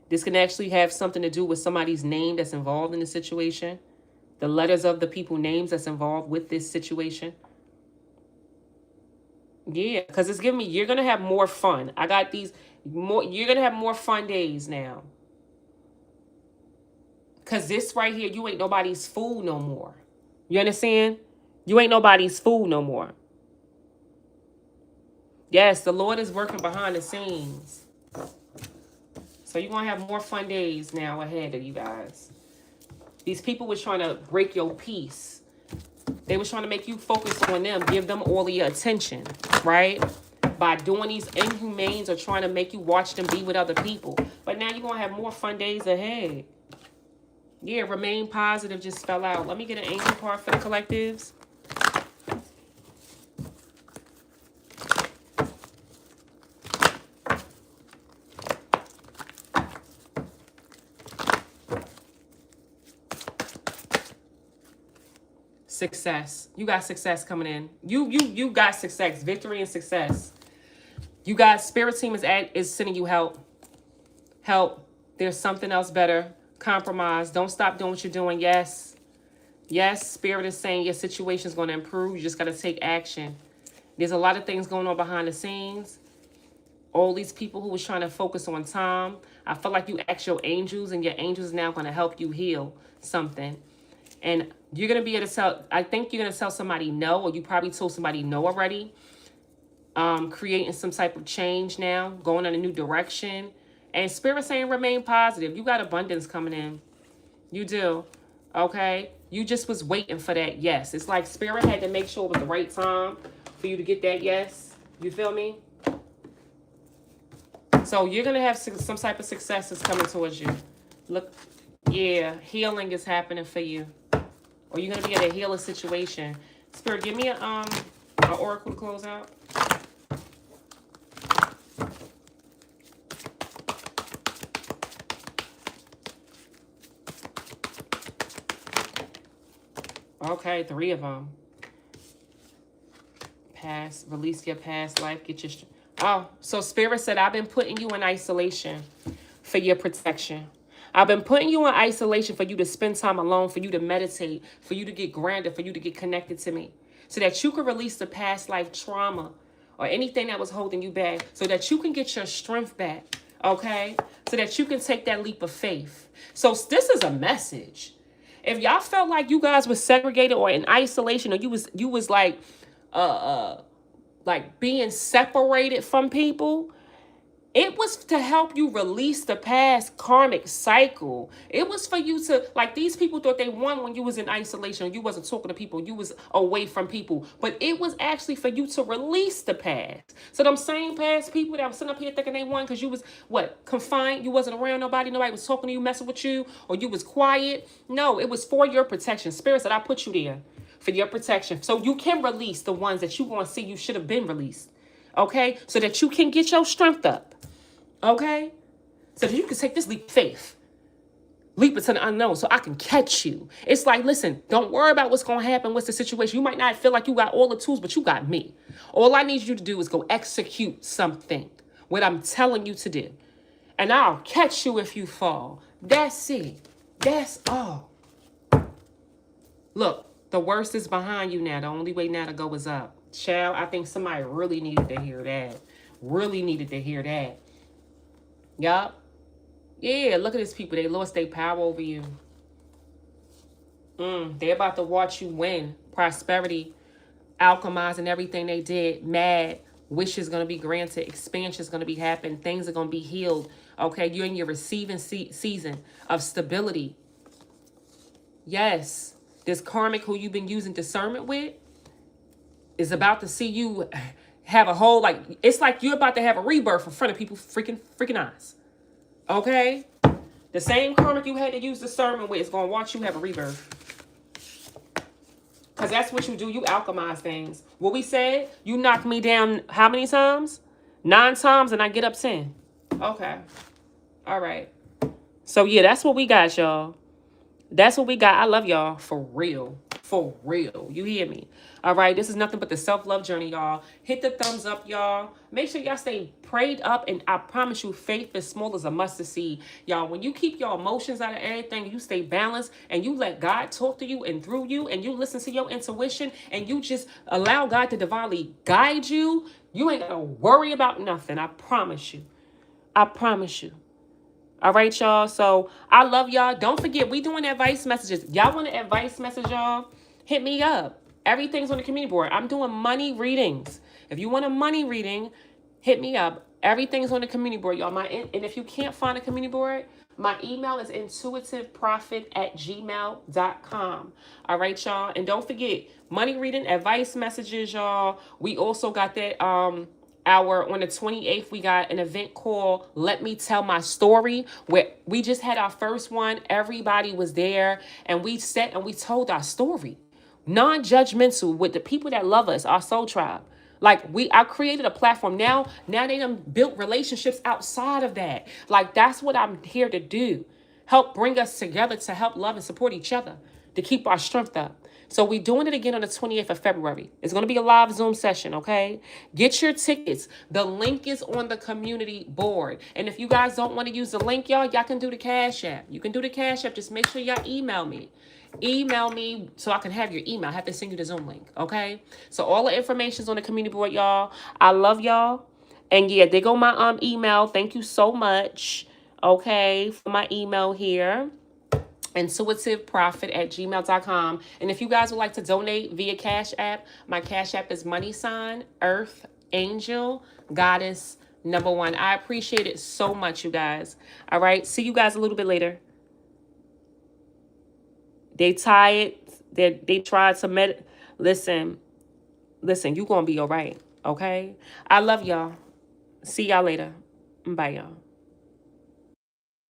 Speaker 1: This can actually have something to do with somebody's name that's involved in the situation. The letters of the people names that's involved with this situation. Yeah, because it's giving me, you're going to have more fun. I got these more, you're going to have more fun days now. Because this right here, you ain't nobody's fool no more. You understand? You ain't nobody's fool no more. Yes, the Lord is working behind the scenes. So you're going to have more fun days now ahead of you guys. These people was trying to break your peace. They was trying to make you focus on them, give them all of your attention, right? By doing these inhumanes or trying to make you watch them be with other people. But now you're going to have more fun days ahead. Yeah, remain positive just fell out. Let me get an angel card for the collectives. Success. You got success coming in. You got success, victory and success. You guys, spirit team is sending you help. Help. There's something else better. Compromise. Don't stop doing what you're doing. Yes. Yes, spirit is saying your situation is going to improve. You just got to take action. There's a lot of things going on behind the scenes. All these people who was trying to focus on time. I feel like you asked your angels, and your angels now going to help you heal something. And you're going to be able to tell, I think you're going to tell somebody no, or you probably told somebody no already. Creating some type of change now, going in a new direction. And spirit saying remain positive. You got abundance coming in. You do. Okay? You just was waiting for that yes. It's like spirit had to make sure it was the right time for you to get that yes. You feel me? So you're going to have some type of successes coming towards you. Look, yeah, healing is happening for you. Or you're going to be in a healing situation. Spirit, give me an oracle to close out. Okay, 3 of them. Past, release your past life, get your... Oh, so spirit said, I've been putting you in isolation for your protection. I've been putting you in isolation for you to spend time alone, for you to meditate, for you to get grounded, for you to get connected to me, so that you can release the past life trauma or anything that was holding you back, so that you can get your strength back, okay? So that you can take that leap of faith. So this is a message. If y'all felt like you guys were segregated or in isolation, or you was like being separated from people, it was to help you release the past karmic cycle. It was for you to, like, these people thought they won when you was in isolation. You wasn't talking to people. You was away from people. But it was actually for you to release the past. So them same past people that was sitting up here thinking they won because you was, confined? You wasn't around nobody. Nobody was talking to you, messing with you, or you was quiet. No, it was for your protection. Spirit said, I put you there for your protection. So you can release the ones that you want to see you should have been released. Okay? So that you can get your strength up. Okay? So that you can take this leap of faith. Leap into the unknown so I can catch you. It's like, listen, don't worry about what's going to happen. What's the situation? You might not feel like you got all the tools, but you got me. All I need you to do is go execute something. What I'm telling you to do. And I'll catch you if you fall. That's it. That's all. Look, the worst is behind you now. The only way now to go is up. Child, I think somebody really needed to hear that. Really needed to hear that. Yup. Yeah, look at these people. They lost their power over you. They're about to watch you win. Prosperity, alchemizing everything they did. Mad. Wishes going to be granted. Expansion is going to be happening. Things are going to be healed. Okay, you're in your receiving season of stability. Yes. This karmic who you've been using discernment with is about to see you have a whole, it's like you're about to have a rebirth in front of people's freaking eyes. Okay? The same karmic you had to use discernment with is going to watch you have a rebirth. Because that's what you do. You alchemize things. What we said, you knock me down how many times? 9 times and I get up 10. Okay. All right. So, yeah, that's what we got, y'all. That's what we got. I love y'all. For real. For real. You hear me? All right, this is nothing but the self-love journey, y'all. Hit the thumbs up, y'all. Make sure y'all stay prayed up, and I promise you, faith is small as a mustard seed. Y'all, when you keep your emotions out of everything, you stay balanced, and you let God talk to you and through you, and you listen to your intuition, and you just allow God to divinely guide you, you ain't gonna worry about nothing. I promise you. I promise you. All right, y'all. So I love y'all. Don't forget, we doing advice messages. Y'all want an advice message, y'all? Hit me up. Everything's on the community board. I'm doing money readings. If you want a money reading, hit me up. Everything's on the community board, y'all. And if you can't find a community board, my email is intuitiveprofit@gmail.com. All right, y'all. And don't forget, money reading, advice messages, y'all. We also got that on the 28th, we got an event called Let Me Tell My Story, where we just had our first one. Everybody was there, and we sat and we told our story, non-judgmental, with the people that love us, our soul tribe. Like, I created a platform. Now they done built relationships outside of that. Like, that's what I'm here to do. Help bring us together to help love and support each other, to keep our strength up. So we doing it again on the 28th of February. It's going to be a live Zoom session, okay? Get your tickets. The link is on the community board. And if you guys don't want to use the link, y'all can do the Cash App. You can do the Cash App. Just make sure y'all email me. Email me so I can have your email. I have to send you the Zoom link, okay? So all the information is on the community board, y'all. I love y'all. And yeah, there go my email. Thank you so much, okay, for my email here. intuitiveprofit@gmail.com. And if you guys would like to donate via Cash App, my Cash App is Earth Angel Goddess #1. I appreciate it so much, you guys. All right, see you guys a little bit later. They tired. They tried to listen, you gonna be all right, okay? I love y'all. See y'all later. Bye, y'all.